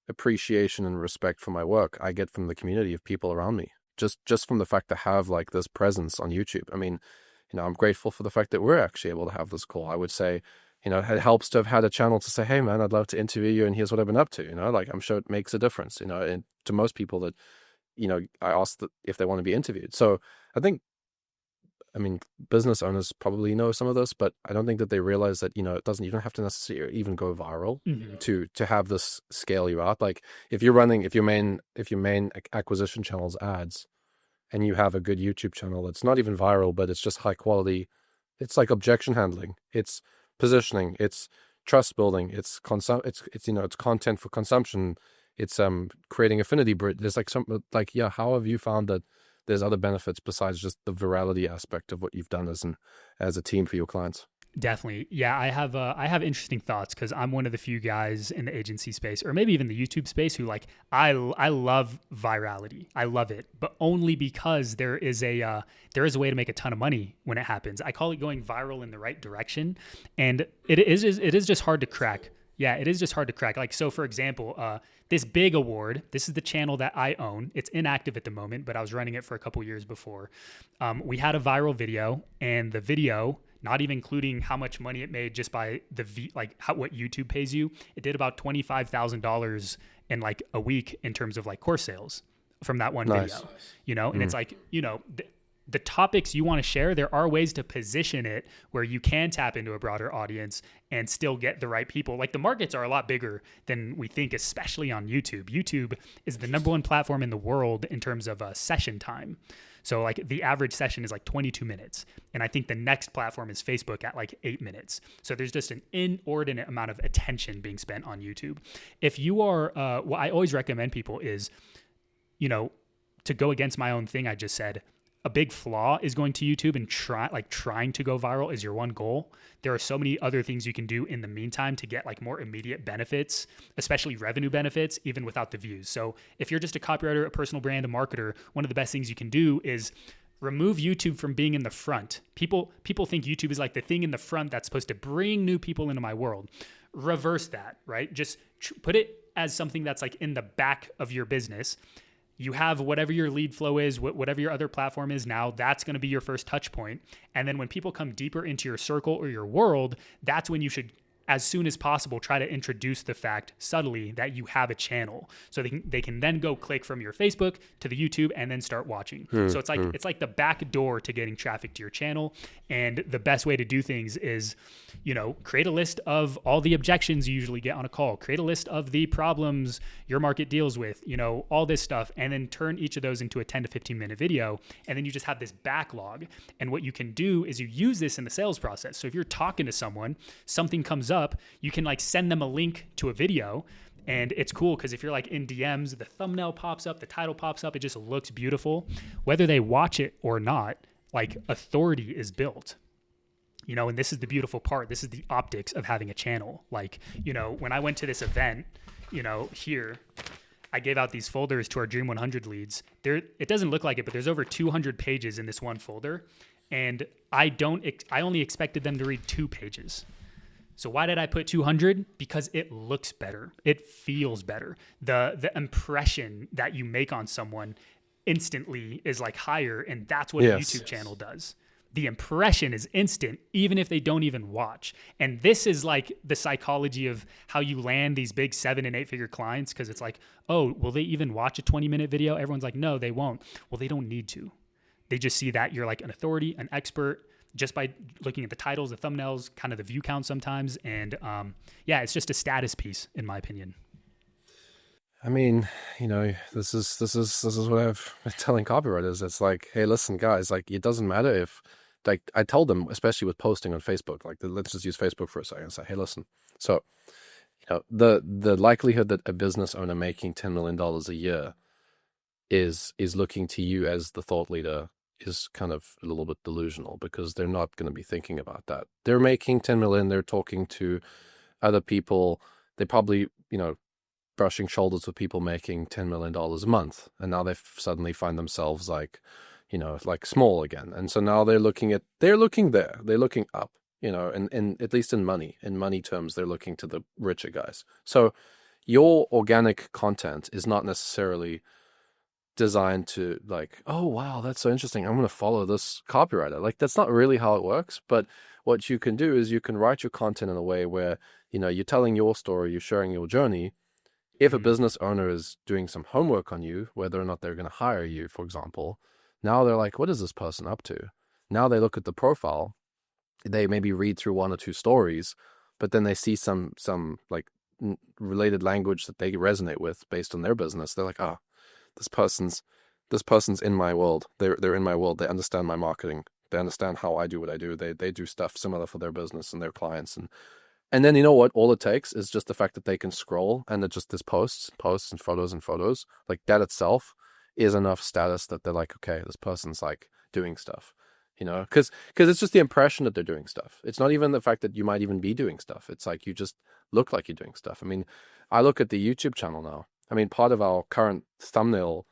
appreciation and respect for my work I get from the community of people around me, just from the fact to have like this presence on YouTube. I mean, I'm grateful for the fact that we're actually able to have this call. I would say, it helps to have had a channel to say, hey man, I'd love to interview you and here's what I've been up to. Like I'm sure it makes a difference, and to most people that, I ask if they want to be interviewed. So I think, business owners probably know some of this, but I don't think that they realize that, you don't have to necessarily even go viral to have this scale you out. Like if your main acquisition channel's ads, and you have a good YouTube channel that's not even viral, but it's just high quality, it's like objection handling, it's positioning, it's trust building, it's content for consumption, it's creating affinity bridge. There's like how have you found that there's other benefits besides just the virality aspect of what you've done as a team for your clients? Definitely. Yeah, I have interesting thoughts because I'm one of the few guys in the agency space, or maybe even the YouTube space, who like I love virality. I love it, but only because there is a way to make a ton of money when it happens. I call it going viral in the right direction, and it is just hard to crack. Yeah, it is just hard to crack. Like, so for example, this big award, this is the channel that I own. It's inactive at the moment, but I was running it for a couple years before. We had a viral video, and the video, not even including how much money it made just by what YouTube pays you, it did about $25,000 in like a week in terms of like course sales from that one video, and it's like, the topics you want to share, there are ways to position it where you can tap into a broader audience and still get the right people. Like the markets are a lot bigger than we think, especially on YouTube. YouTube is the #1 platform in the world in terms of session time. So like the average session is like 22 minutes. And I think the next platform is Facebook at like 8 minutes. So there's just an inordinate amount of attention being spent on YouTube. If you are, what I always recommend people is, to go against my own thing I just said, a big flaw is going to YouTube and trying to go viral is your one goal. There are so many other things you can do in the meantime to get like more immediate benefits, especially revenue benefits, even without the views. So if you're just a copywriter, a personal brand, a marketer, one of the best things you can do is remove YouTube from being in the front. People think YouTube is like the thing in the front that's supposed to bring new people into my world. Reverse that, right? Just put it as something that's like in the back of your business. You have whatever your lead flow is, whatever your other platform is now, that's going to be your first touch point. And then when people come deeper into your circle or your world, that's when you should as soon as possible, try to introduce the fact subtly that you have a channel, so they can then go click from your Facebook to the YouTube and then start watching. So it's like the back door to getting traffic to your channel. And the best way to do things is, create a list of all the objections you usually get on a call, create a list of the problems your market deals with, all this stuff, and then turn each of those into a 10 to 15 minute video. And then you just have this backlog. And what you can do is you use this in the sales process. So if you're talking to someone, something comes up, you can like send them a link to a video. And it's cool because if you're like in DMs, the thumbnail pops up, the title pops up, it just looks beautiful. Whether they watch it or not, like authority is built. And this is the beautiful part. This is the optics of having a channel. Like, when I went to this event, here, I gave out these folders to our Dream 100 leads. It doesn't look like it, but there's over 200 pages in this one folder. And I only expected them to read 2 pages. So why did I put 200? Because it looks better. It feels better. The impression that you make on someone instantly is like higher, and that's what a YouTube channel does. The impression is instant, even if they don't even watch. And this is like the psychology of how you land these big 7 and 8 figure clients, because it's like, oh, will they even watch a 20-minute video? Everyone's like, no, they won't. Well, they don't need to. They just see that you're like an authority, an expert, just by looking at the titles, the thumbnails, kind of the view count sometimes. And it's just a status piece, in my opinion. I mean, this is what I've been telling copywriters. It's like, hey, listen, guys, like it doesn't matter if, like I told them, especially with posting on Facebook, like let's just use Facebook for a second and say, hey, listen. So, the likelihood that a business owner making $10 million a year is looking to you as the thought leader is kind of a little bit delusional, because they're not going to be thinking about that. They're making 10 million. They're talking to other people. They probably, brushing shoulders with people making $10 million a month. And now they suddenly find themselves like, like small again. And so now they're looking up, and at least in money terms, they're looking to the richer guys. So your organic content is not necessarily designed to like, oh, wow, that's so interesting, I'm going to follow this copywriter. Like, that's not really how it works. But what you can do is you can write your content in a way where, you're telling your story, you're sharing your journey. If a business owner is doing some homework on you, whether or not they're going to hire you, for example, now they're like, what is this person up to? Now they look at the profile, they maybe read through 1 or 2 stories, but then they see some like related language that they resonate with based on their business. They're like, this person's in my world. They're in my world. They understand my marketing. They understand how I do what I do. They do stuff similar for their business and their clients. And then, you know what? All it takes is just the fact that they can scroll, and it just this posts and photos. Like, that itself is enough status that they're like, okay, this person's like doing stuff, because it's just the impression that they're doing stuff. It's not even the fact that you might even be doing stuff. It's like you just look like you're doing stuff. I mean, I look at the YouTube channel now. I mean, part of our current thumbnail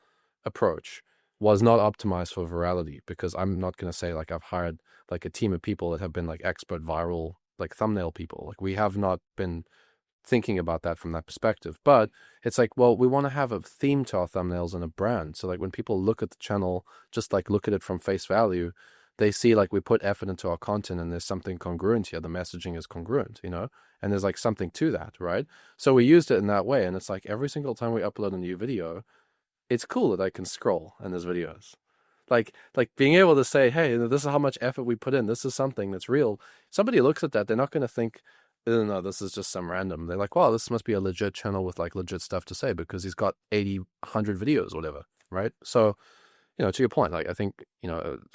approach was not optimized for virality, because I'm not going to say like I've hired like a team of people that have been like expert viral, like thumbnail people. Like, we have not been thinking about that from that perspective. But it's like, well, we want to have a theme to our thumbnails and a brand. So like when people look at the channel, just like look at it from face value, they see like we put effort into our content and there's something congruent here. The messaging is congruent, and there's like something to that, right? So we used it in that way. And it's like every single time we upload a new video, it's cool that I can scroll in those videos. Like being able to say, hey, this is how much effort we put in. This is something that's real. Somebody looks at that, they're not going to think, no, this is just some random. They're like, wow, this must be a legit channel with like legit stuff to say, because he's got 80, 100 videos or whatever, right? So, to your point, like I think,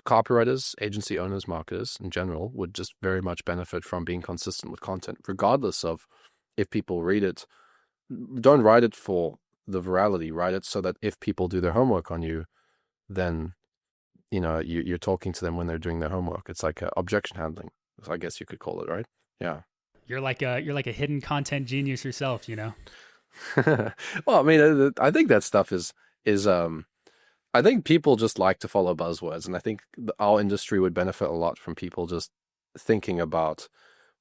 copywriters, agency owners, marketers in general would just very much benefit from being consistent with content, regardless of if people read it. Don't write it for the virality, write it so that if people do their homework on you, then you're talking to them when they're doing their homework. It's like objection handling, I guess you could call it, right? Yeah. You're like a hidden content genius yourself, Well, I mean, I think that stuff is I think people just like to follow buzzwords, and I think our industry would benefit a lot from people just thinking about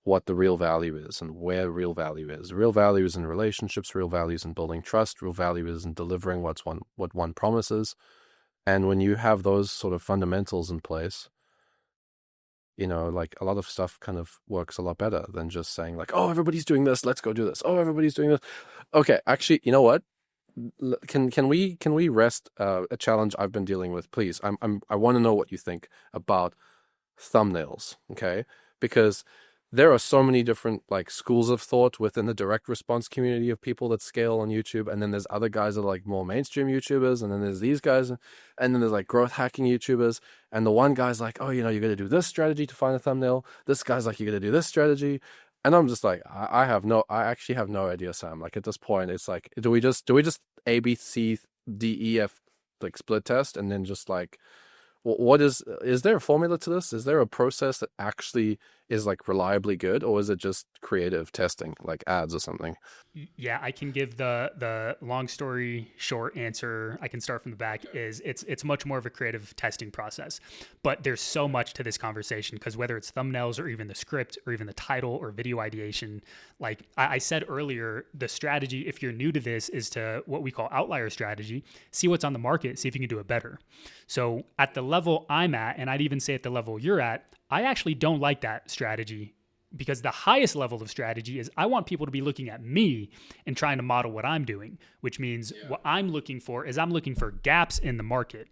what the real value is and where real value is. Real value is in relationships. Real value is in building trust. Real value is in delivering what one promises. And when you have those sort of fundamentals in place, like a lot of stuff kind of works a lot better than just saying like, oh, everybody's doing this, let's go do this. Oh, everybody's doing this. Okay, actually, you know what? Can we rest a challenge I've been dealing with, please? I want to know what you think about thumbnails, okay? Because there are so many different like schools of thought within the direct response community of people that scale on YouTube, and then there's other guys that are like more mainstream YouTubers, and then there's these guys, and then there's like growth hacking YouTubers, and the one guy's like, oh, you're going to do this strategy to find a thumbnail. This guy's like, you're going to do this strategy. And I'm just like, I actually have no idea, Sam. Like at this point, it's like, do we just A, B, C, D, E, F, like split test, and then just like, what is there a formula to this? Is there a process that actually is like reliably good, or is it just creative testing, like ads or something? Yeah, I can give the long story short answer. I can start from the back. Is it's much more of a creative testing process, but there's so much to this conversation, because whether it's thumbnails or even the script or even the title or video ideation, like I said earlier, the strategy, if you're new to this, is to what we call outlier strategy. See what's on the market, see if you can do it better. So at the level I'm at, and I'd even say at the level you're at, I actually don't like that strategy, because the highest level of strategy is I want people to be looking at me and trying to model what I'm doing, which means what I'm looking for is I'm looking for gaps in the market.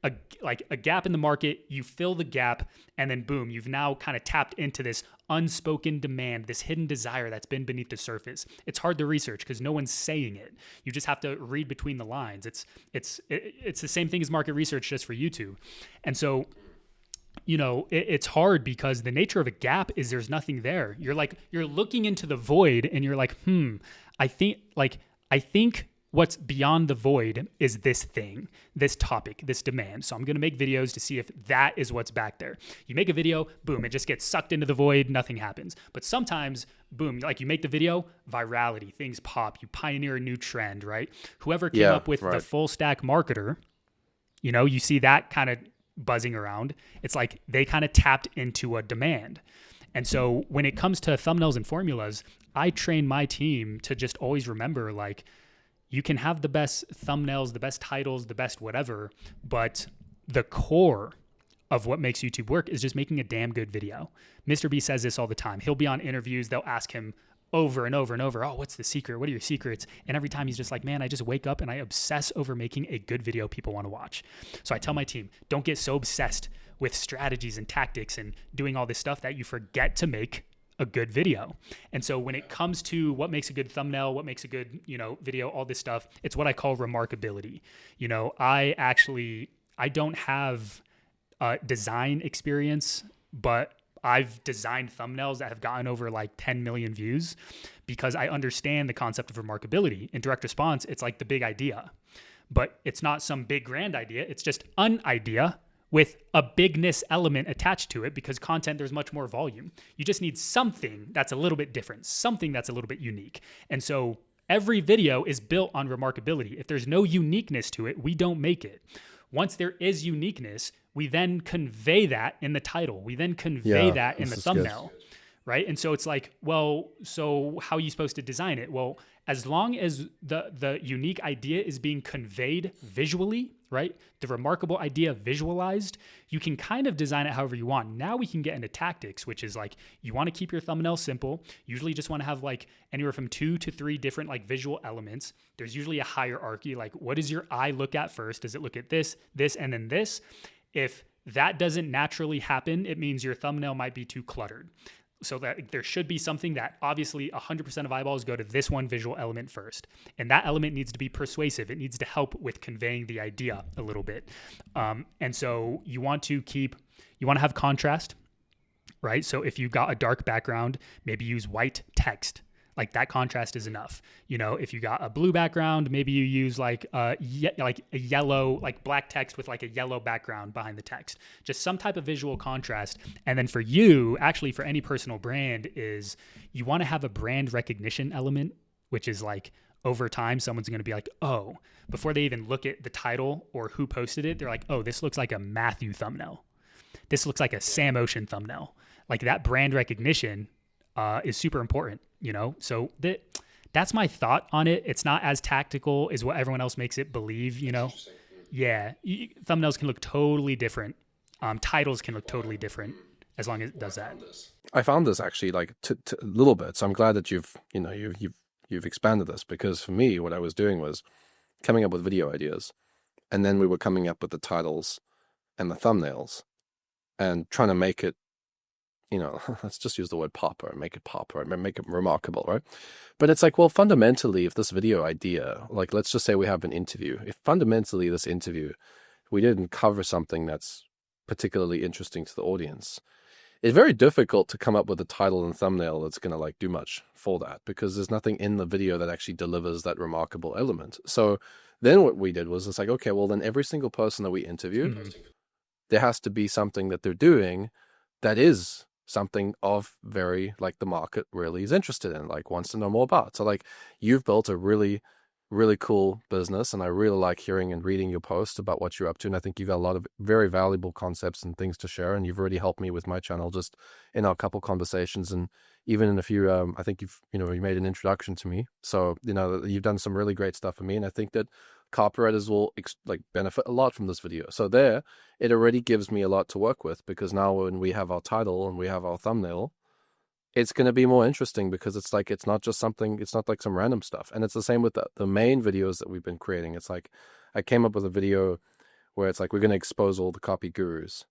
A gap in the market, you fill the gap, and then boom, you've now kind of tapped into this unspoken demand, this hidden desire that's been beneath the surface. It's hard to research because no one's saying it. You just have to read between the lines. It's the same thing as market research, just for YouTube. And so, it's hard because the nature of a gap is there's nothing there. You're looking into the void, and you're like, I think what's beyond the void is this thing, this topic, this demand. So I'm going to make videos to see if that is what's back there. You make a video, boom, it just gets sucked into the void, nothing happens. But sometimes, boom, like you make the video, virality, things pop, you pioneer a new trend, right? Whoever came up with the full stack marketer, you see that kind of buzzing around. It's like they kind of tapped into a demand. And so when it comes to thumbnails and formulas, I train my team to just always remember, like, you can have the best thumbnails, the best titles, the best whatever, but the core of what makes YouTube work is just making a damn good video. Mr. B says this all the time. He'll be on interviews. They'll ask him over and over and over, oh, what's the secret? What are your secrets? And every time he's just like, man, I just wake up and I obsess over making a good video people want to watch. So I tell my team, don't get so obsessed with strategies and tactics and doing all this stuff that you forget to make a good video. And so when it comes to what makes a good thumbnail, what makes a good, video, all this stuff, it's what I call remarkability. I don't have design experience, but I've designed thumbnails that have gotten over like 10 million views because I understand the concept of remarkability. In direct response, it's like the big idea, but it's not some big grand idea. It's just an idea with a bigness element attached to it, because content, there's much more volume. You just need something that's a little bit different, something that's a little bit unique. And so every video is built on remarkability. If there's no uniqueness to it, we don't make it. Once there is uniqueness, we then convey that in the title. We then convey that in the thumbnail, right? And so it's like, well, so how are you supposed to design it? Well, as long as the unique idea is being conveyed visually, right? The remarkable idea visualized, you can kind of design it however you want. Now we can get into tactics, which is like, you want to keep your thumbnail simple. Usually just want to have like anywhere from 2 to 3 different like visual elements. There's usually a hierarchy. Like, what does your eye look at first? Does it look at this, this, and then this? If that doesn't naturally happen, it means your thumbnail might be too cluttered. So that there should be something that obviously 100% of eyeballs go to this one visual element first. And that element needs to be persuasive. It needs to help with conveying the idea a little bit. And so you want to have contrast, right? So if you've got a dark background, maybe use white text. Like that contrast is enough. If you got a blue background, maybe you use like a yellow, like black text with like a yellow background behind the text. Just some type of visual contrast. And then for you, actually for any personal brand, is you want to have a brand recognition element, which is like over time, someone's going to be like, oh, before they even look at the title or who posted it, they're like, oh, this looks like a Matthew thumbnail. This looks like a Sam Ocean thumbnail. Like that brand recognition is super important. So that's my thought on it. It's not as tactical as what everyone else makes it believe, Yeah. Thumbnails can look totally different. Titles can look totally different. as long as it does that. I found this actually like a little bit. So I'm glad that you've expanded this, because for me, what I was doing was coming up with video ideas, and then we were coming up with the titles and the thumbnails and trying to make it, let's just use the word pop, or make it pop, or make it remarkable, right? But it's like, well, fundamentally, if this video idea, like, let's just say we have an interview, if fundamentally this interview, we didn't cover something that's particularly interesting to the audience, it's very difficult to come up with a title and thumbnail that's going to like do much for that, because there's nothing in the video that actually delivers that remarkable element. So then what we did was, it's like, okay, well, then every single person that we interviewed, there has to be something that they're doing that is something of very, like, the market really is interested in, like, wants to know more about. So like, you've built a really, really cool business, and I really like hearing and reading your posts about what you're up to. And I think you've got a lot of very valuable concepts and things to share. And you've already helped me with my channel just in our couple conversations, and even in a few, I think you made an introduction to me. So, you've done some really great stuff for me. And I think that copywriters will benefit a lot from this video. So there, it already gives me a lot to work with, because now when we have our title and we have our thumbnail, it's going to be more interesting, because it's like, it's not like some random stuff. And it's the same with the main videos that we've been creating. It's like, I came up with a video where it's like, we're going to expose all the copy gurus.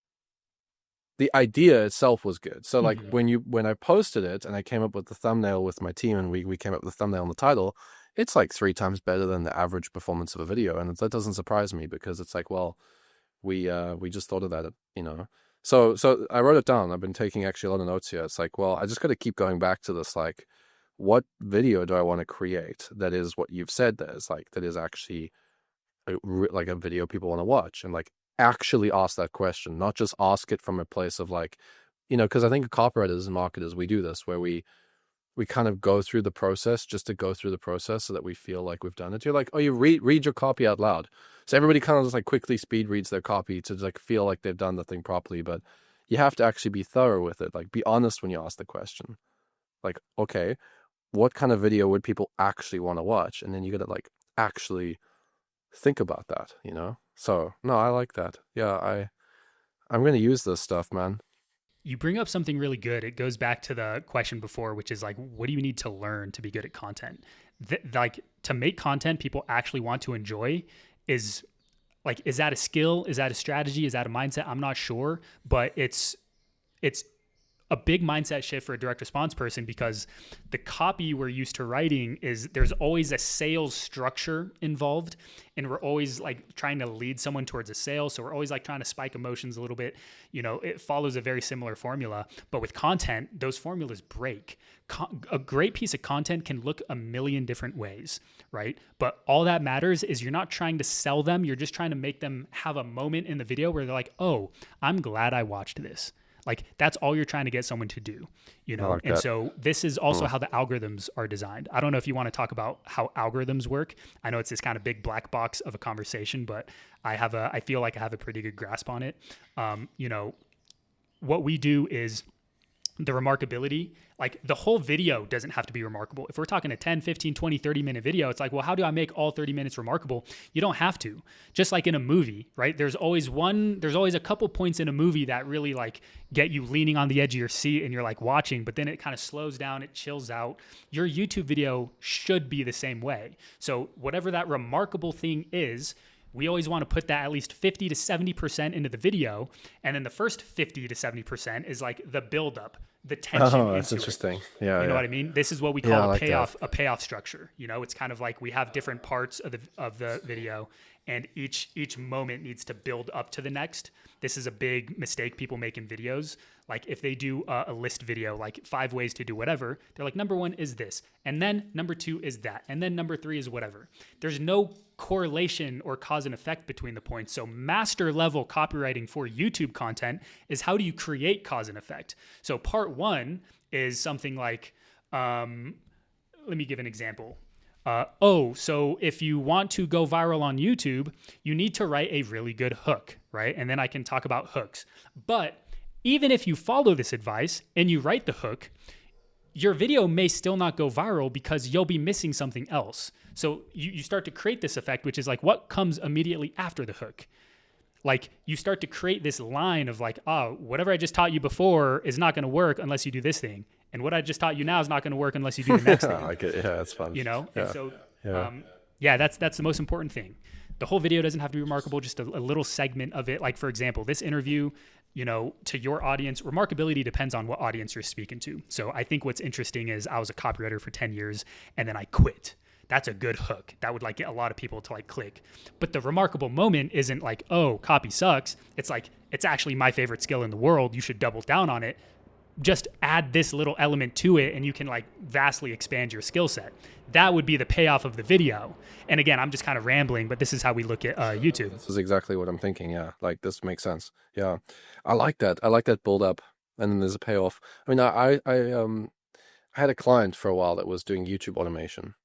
The idea itself was good. So like, when I posted it and I came up with the thumbnail with my team, and we came up with the thumbnail and the title, it's like 3 times better than the average performance of a video. And that doesn't surprise me, because it's like, well, we just thought of that, So I wrote it down. I've been taking actually a lot of notes here. It's like, well, I just got to keep going back to this. Like, what video do I want to create that is what you've said that is actually like a video people want to watch, and like actually ask that question, not just ask it from a place of like, because I think copywriters and marketers, we do this where we kind of go through the process just to go through the process so that we feel like we've done it. You're like, oh, you read your copy out loud. So everybody kind of just like quickly speed reads their copy to like feel like they've done the thing properly. But you have to actually be thorough with it. Like, be honest when you ask the question. Like, okay, what kind of video would people actually want to watch? And then you got to like actually think about that, So no, I like that. Yeah, I'm going to use this stuff, man. You bring up something really good. It goes back to the question before, which is like, what do you need to learn to be good at content? Like, to make content people actually want to enjoy is that a skill? Is that a strategy? Is that a mindset? I'm not sure, but it's a big mindset shift for a direct response person, because the copy we're used to writing there's always a sales structure involved, and we're always like trying to lead someone towards a sale. So we're always like trying to spike emotions a little bit. It follows a very similar formula, but with content, those formulas break. A great piece of content can look a million different ways, right? But all that matters is you're not trying to sell them. You're just trying to make them have a moment in the video where they're like, oh, I'm glad I watched this. Like, that's all you're trying to get someone to do, Like and that. So this is also how the algorithms are designed. I don't know if you want to talk about how algorithms work. I know it's this kind of big black box of a conversation, but I feel like I have a pretty good grasp on it. What we do is the remarkability, like the whole video doesn't have to be remarkable. If we're talking a 10, 15, 20, 30-minute video, it's like, well, how do I make all 30 minutes remarkable? You don't have to. Just like in a movie, right? There's always a couple points in a movie that really like get you leaning on the edge of your seat and you're like watching, but then it kind of slows down, it chills out. Your YouTube video should be the same way. So whatever that remarkable thing is, we always want to put that at least 50 to 70% into the video. And then the first 50 to 70% is like the buildup, the tension. Oh, that's interesting. Yeah. You know what I mean? This is what we call a payoff structure. It's kind of like we have different parts of the video, and each moment needs to build up to the next. This is a big mistake people make in videos. Like if they do a list video, like 5 ways to do whatever, they're like, number 1 is this, and then number 2 is that, and then number 3 is whatever. There's no correlation or cause and effect between the points. So master level copywriting for YouTube content is how do you create cause and effect? So part 1 is something like, let me give an example. So if you want to go viral on YouTube, you need to write a really good hook, right? And then I can talk about hooks. But even if you follow this advice and you write the hook, your video may still not go viral because you'll be missing something else. So you start to create this effect, which is like what comes immediately after the hook. like you start to create this line of like, oh, whatever I just taught you before is not going to work unless you do this thing. And what I just taught you now is not going to work unless you do the next thing. Like it. Yeah, it's fun. You know? Yeah. And so, Yeah. that's the most important thing. The whole video doesn't have to be remarkable, just a little segment of it. Like, for example, this interview, you know, to your audience, remarkability depends on what audience you're speaking to. So I think what's interesting is I was a copywriter for 10 years and then I quit. That's a good hook. That would like get a lot of people to like click. But the remarkable moment isn't like, oh, copy sucks. It's like, it's actually my favorite skill in the world. You should double down on it. Just add this little element to it and you can like vastly expand your skill set. That would be the payoff of the video. And again, I'm just kind of rambling, but this is how we look at YouTube. This is exactly what I'm thinking. Yeah. Like this makes sense. Yeah. I like that. I like that build up and then there's a payoff. I mean, I had a client for a while that was doing YouTube automation.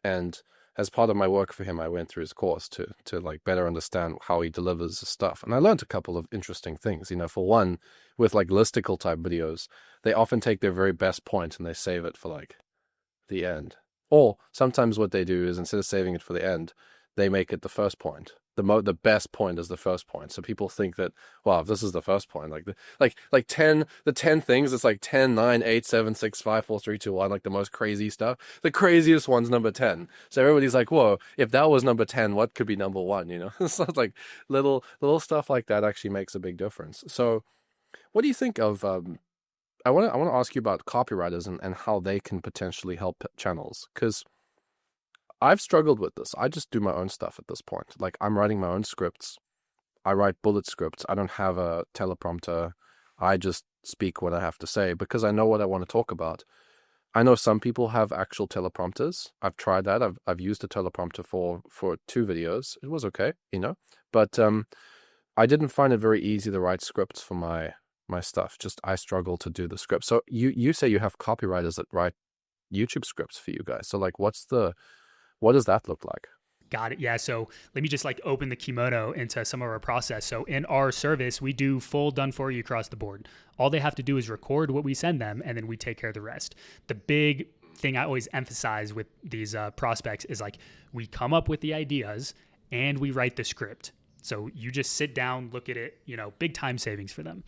And as part of my work for him, I went through his course to like better understand how he delivers his stuff. And I learned a couple of interesting things. You know, for one, with like listicle type videos, they often take their very best point and they save it for like the end. Or sometimes what they do is instead of saving it for the end, they make it the first point. The best point is the first point. So people think that, wow, if this is the first point, like 10 things, it's like 10, 9, 8, 7, 6, 5, 4, 3, 2, 1, like the most crazy stuff. The craziest one's number 10. So everybody's like, whoa, if that was number 10, what could be number 1, you know? So it's like little stuff like that actually makes a big difference. So what do you think of, I want to ask you about copywriters and how they can potentially help channels, because I've struggled with this. I just do my own stuff at this point. Like I'm writing my own scripts. I write bullet scripts. I don't have a teleprompter. I just speak what I have to say because I know what I want to talk about. I know some people have actual teleprompters. I've tried that. I've used a teleprompter for 2 videos. It was okay, you know, but I didn't find it very easy to write scripts for my stuff. Just I struggle to do the script. So you say you have copywriters that write YouTube scripts for you guys. So like what does that look like? Got it. Yeah. So let me just like open the kimono into some of our process. So in our service, we do full done for you across the board. All they have to do is record what we send them and then we take care of the rest. The big thing I always emphasize with these prospects is like we come up with the ideas and we write the script. So you just sit down, look at it, you know, big time savings for them.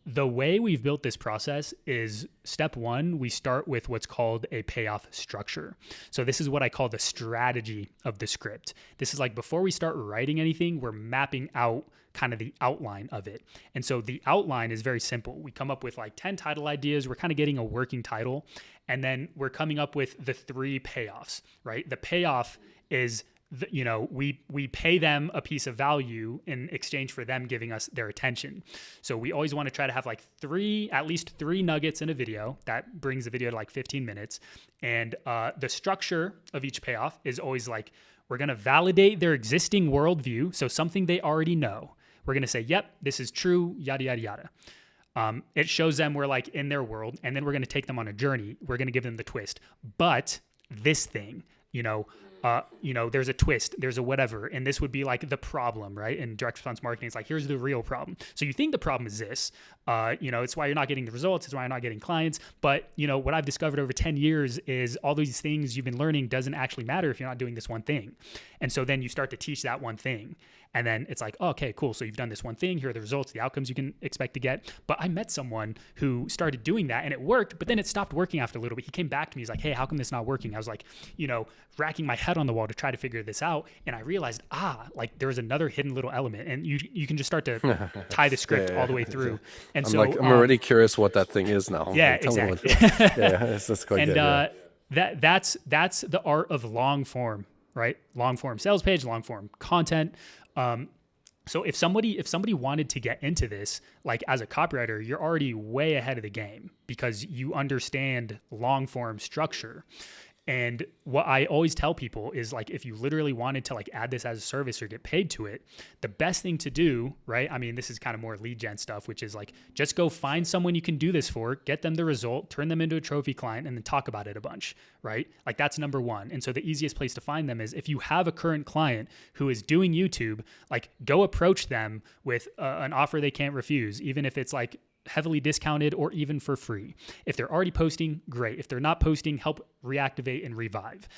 The way we've built this process is step 1, we start with what's called a payoff structure. So this is what I call the strategy of the script. This is like before we start writing anything, we're mapping out kind of the outline of it. And so the outline is very simple. We come up with like 10 title ideas. We're kind of getting a working title. And then we're coming up with the 3 payoffs, right? The payoff is you know, we pay them a piece of value in exchange for them giving us their attention. So we always want to try to have like at least three nuggets in a video. That brings the video to like 15 minutes. And the structure of each payoff is always like, we're going to validate their existing worldview. So something they already know. We're going to say, yep, this is true, yada, yada, yada. It shows them we're like in their world, and then we're going to take them on a journey. We're going to give them the twist. But this thing, there's a twist, there's a whatever, and this would be like the problem, right? In direct response marketing, it's like, here's the real problem. So you think the problem is this, it's why you're not getting the results, it's why you're not getting clients. But, what I've discovered over 10 years is all these things you've been learning doesn't actually matter if you're not doing this one thing. And so then you start to teach that one thing. And then it's like, oh, okay, cool. So you've done this one thing. Here are the results, the outcomes you can expect to get. But I met someone who started doing that and it worked, but then it stopped working after a little bit. He came back to me. He's like, hey, how come this not working? I was like, racking my head on the wall to try to figure this out. And I realized, like there's another hidden little element, and you can just start to tie the script all the way through. And I'm already curious what that thing is now. Yeah, exactly. It's just quite good. And that's the art of long form, right? Long form sales page, long form content. So if somebody wanted to get into this, like as a copywriter, you're already way ahead of the game because you understand long form structure. And what I always tell people is like, if you literally wanted to like add this as a service or get paid to it, the best thing to do, right? I mean, this is kind of more lead gen stuff, which is like, just go find someone you can do this for, get them the result, turn them into a trophy client, and then talk about it a bunch, right? Like that's number one. And so the easiest place to find them is if you have a current client who is doing YouTube, like go approach them with an offer they can't refuse, even if it's like heavily discounted or even for free. If they're already posting, great. If they're not posting, help reactivate and revive.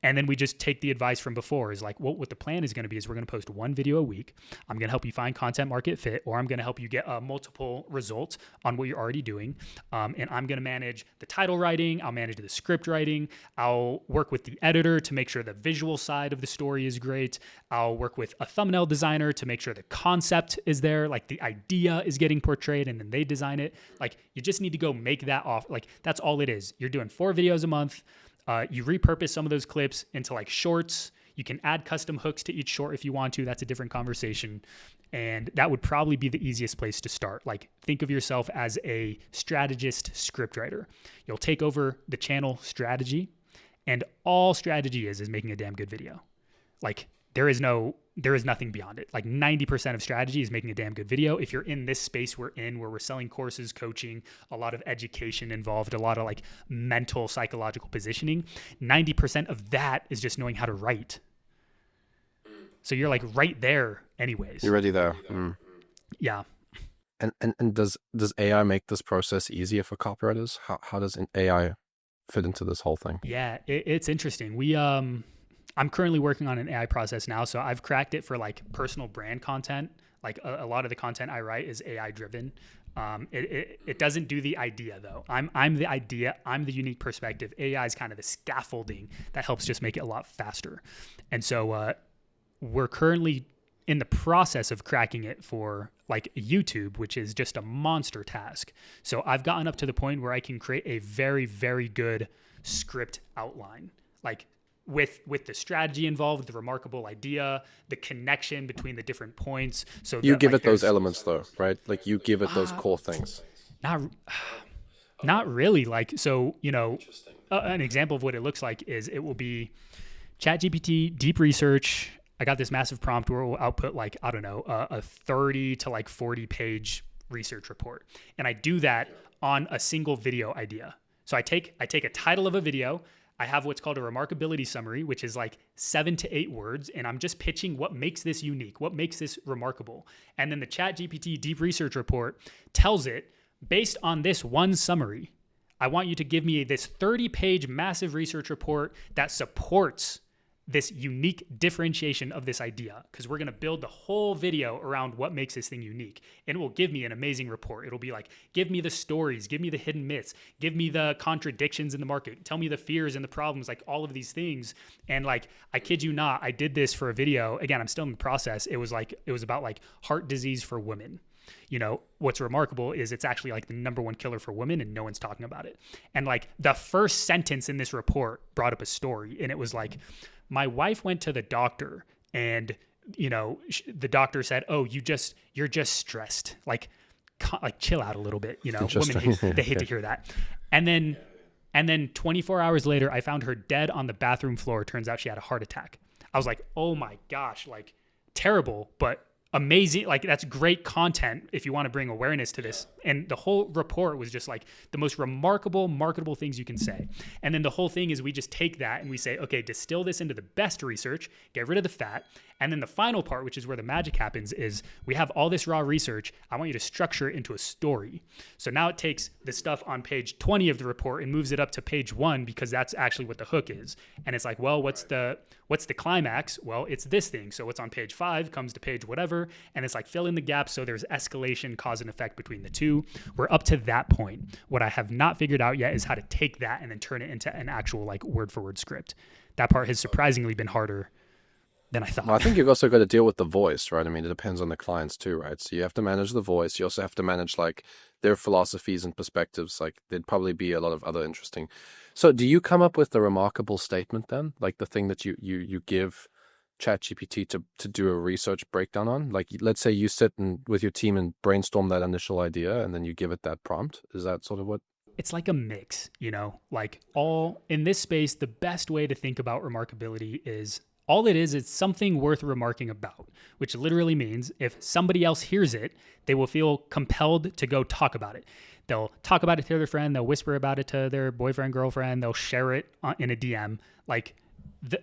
And then we just take the advice from before is like, what the plan is going to be is we're going to post one video a week. I'm going to help you find content market fit, or I'm going to help you get multiple results on what you're already doing. And I'm going to manage the title writing. I'll manage the script writing. I'll work with the editor to make sure the visual side of the story is great. I'll work with a thumbnail designer to make sure the concept is there, like the idea is getting portrayed, and then they design it. Like, you just need to go make that off. Like, that's all it is. You're doing 4 videos a month. You repurpose some of those clips into like shorts. You can add custom hooks to each short if you want to. That's a different conversation. And that would probably be the easiest place to start. Like, think of yourself as a strategist scriptwriter. You'll take over the channel strategy, and all strategy is making a damn good video. Like, there is nothing beyond it. Like, 90% of strategy is making a damn good video. If you're in this space we're in, where we're selling courses, coaching, a lot of education involved, a lot of like mental, psychological positioning, 90% of that is just knowing how to write. So you're like right there anyways. You're already there. Mm. Yeah. And does AI make this process easier for copywriters? How does AI fit into this whole thing? Yeah, it's interesting. I'm currently working on an AI process now. So I've cracked it for like personal brand content. Like a lot of the content I write is AI driven. It doesn't do the idea though. I'm the idea. I'm the unique perspective. AI is kind of the scaffolding that helps just make it a lot faster. And so we're currently in the process of cracking it for like YouTube, which is just a monster task. So I've gotten up to the point where I can create a very, very good script outline. Like, with the strategy involved, the remarkable idea, the connection between the different points. So you give it those elements though, right? Like, you give it those core things. Not really. Like, so, an example of what it looks like is it will be ChatGPT, deep research. I got this massive prompt where it will output like, I don't know, a 30 to like 40 page research report. And I do that on a single video idea. So I take a title of a video. I have what's called a remarkability summary, which is like 7 to 8 words. And I'm just pitching what makes this unique, what makes this remarkable. And then the ChatGPT deep research report tells it, based on this one summary, I want you to give me this 30-page massive research report that supports this unique differentiation of this idea, because we're going to build the whole video around what makes this thing unique. And it will give me an amazing report. It'll be like, give me the stories, give me the hidden myths, give me the contradictions in the market, tell me the fears and the problems, like all of these things. And like, I kid you not, I did this for a video. Again, I'm still in the process. It was about like heart disease for women. What's remarkable is it's actually like the #1 killer for women, and no one's talking about it. And like the first sentence in this report brought up a story, and it was like, my wife went to the doctor, and the doctor said, "Oh, you're just stressed. Like chill out a little bit." Women hate to hear that. And then 24 hours later, I found her dead on the bathroom floor. Turns out she had a heart attack. I was like, "Oh my gosh, like terrible, but amazing. Like, that's great content if you want to bring awareness to this." And the whole report was just like the most remarkable, marketable things you can say. And then the whole thing is we just take that and we say, okay, distill this into the best research, get rid of the fat. And then the final part, which is where the magic happens, is we have all this raw research. I want you to structure it into a story. So now it takes the stuff on page 20 of the report and moves it up to page 1, because that's actually what the hook is. And it's like, well, what's the climax? Well, it's this thing. So what's on page 5 comes to page whatever. And it's like, fill in the gaps. So there's escalation, cause and effect between the two. We're up to that point. What I have not figured out yet is how to take that and then turn it into an actual like word for word script. That part has surprisingly been harder than I thought. Well, I think you've also got to deal with the voice, right? I mean, it depends on the clients too, right? So you have to manage the voice. You also have to manage like their philosophies and perspectives. Like, there'd probably be a lot of other interesting. So do you come up with the remarkable statement then? Like the thing that you give ChatGPT to do a research breakdown on? Like, let's say you sit with your team and brainstorm that initial idea, and then you give it that prompt. Is that sort of what? It's like a mix, like all in this space. The best way to think about remarkability is all it is something worth remarking about, which literally means if somebody else hears it, they will feel compelled to go talk about it. They'll talk about it to their friend. They'll whisper about it to their boyfriend, girlfriend. They'll share it in a DM. Like,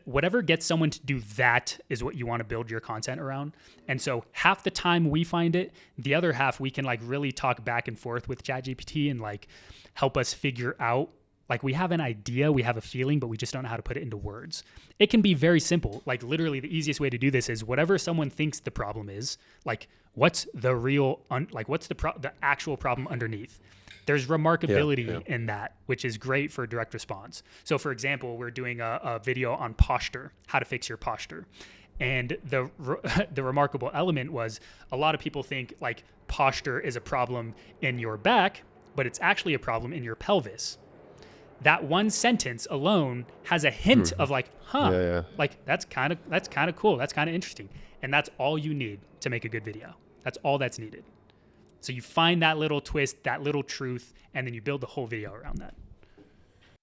whatever gets someone to do that is what you want to build your content around. And so half the time we find it, the other half we can like really talk back and forth with ChatGPT and like help us figure out Like we have an idea, we have a feeling, but we just don't know how to put it into words. It can be very simple. Like literally the easiest way to do this is whatever someone thinks the problem is, like what's the real, what's the actual problem underneath? There's remarkability in that, which is great for direct response. So for example, we're doing a video on posture, how to fix your posture. And the remarkable element was a lot of people think like posture is a problem in your back, but it's actually a problem in your pelvis. That one sentence alone has a hint of like, like that's kind of cool. That's kind of interesting. And that's all you need to make a good video. That's all that's needed. So you find that little twist, that little truth, and then you build the whole video around that.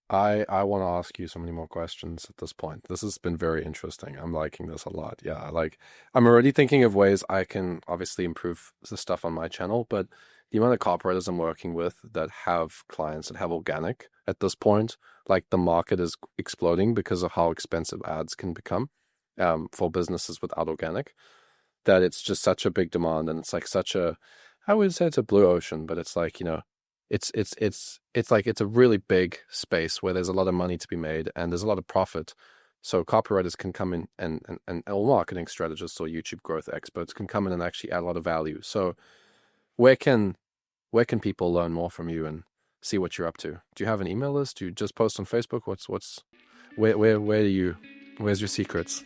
I want to ask you so many more questions at this point. This has been very interesting. I'm liking this a lot. Yeah, I'm already thinking of ways I can obviously improve the stuff on my channel, but the amount of copywriters I'm working with that have clients that have organic at this point, like the market is exploding because of how expensive ads can become for businesses without organic, that it's just such a big demand. And it's like I would say it's a blue ocean, but it's like, it's like it's a really big space where there's a lot of money to be made and there's a lot of profit. So copywriters can come in and or marketing strategists or YouTube growth experts can come in and actually add a lot of value. So where can people learn more from you and see what you're up to? Do you have an email list? Do you just post on Facebook? Where's your secrets?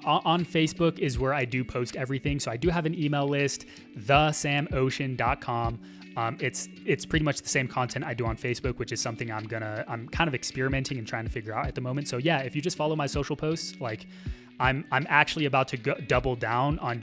On Facebook is where I do post everything. So I do have an email list, thesamocean.com. It's pretty much the same content I do on Facebook, which is something I'm kind of experimenting and trying to figure out at the moment. So yeah, if you just follow my social posts, like I'm actually about to double down on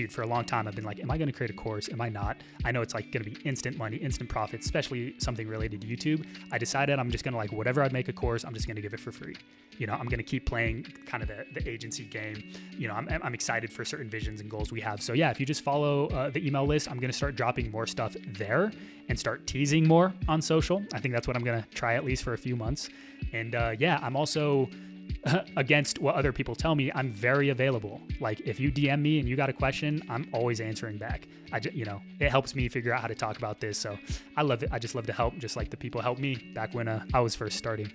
for a long time, I've been like, am I going to create a course? Am I not? I know it's like going to be instant money, instant profits, especially something related to YouTube. I decided I'm just going to like, whatever I'd make a course, I'm just going to give it for free. I'm going to keep playing kind of the agency game. I'm excited for certain visions and goals we have. So yeah, if you just follow the email list, I'm going to start dropping more stuff there and start teasing more on social. I think that's what I'm going to try at least for a few months. And I'm also against what other people tell me, I'm very available. Like if you DM me and you got a question, I'm always answering back. It helps me figure out how to talk about this. So I love it. I just love to help, just like the people helped me back when I was first starting.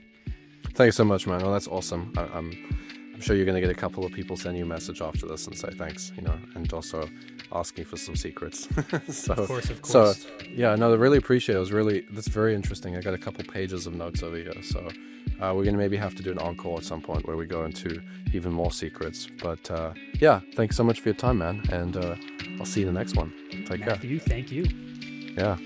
Thanks so much, man. Well, that's awesome. I'm sure you're going to get a couple of people send you a message after this and say thanks, and also asking for some secrets. Of course. So yeah, no, I really appreciate it. That's very interesting. I got a couple pages of notes over here. So we're going to maybe have to do an encore at some point where we go into even more secrets. But yeah, thanks so much for your time, man. And I'll see you in the next one. Take care. Matthew, thank you. Yeah.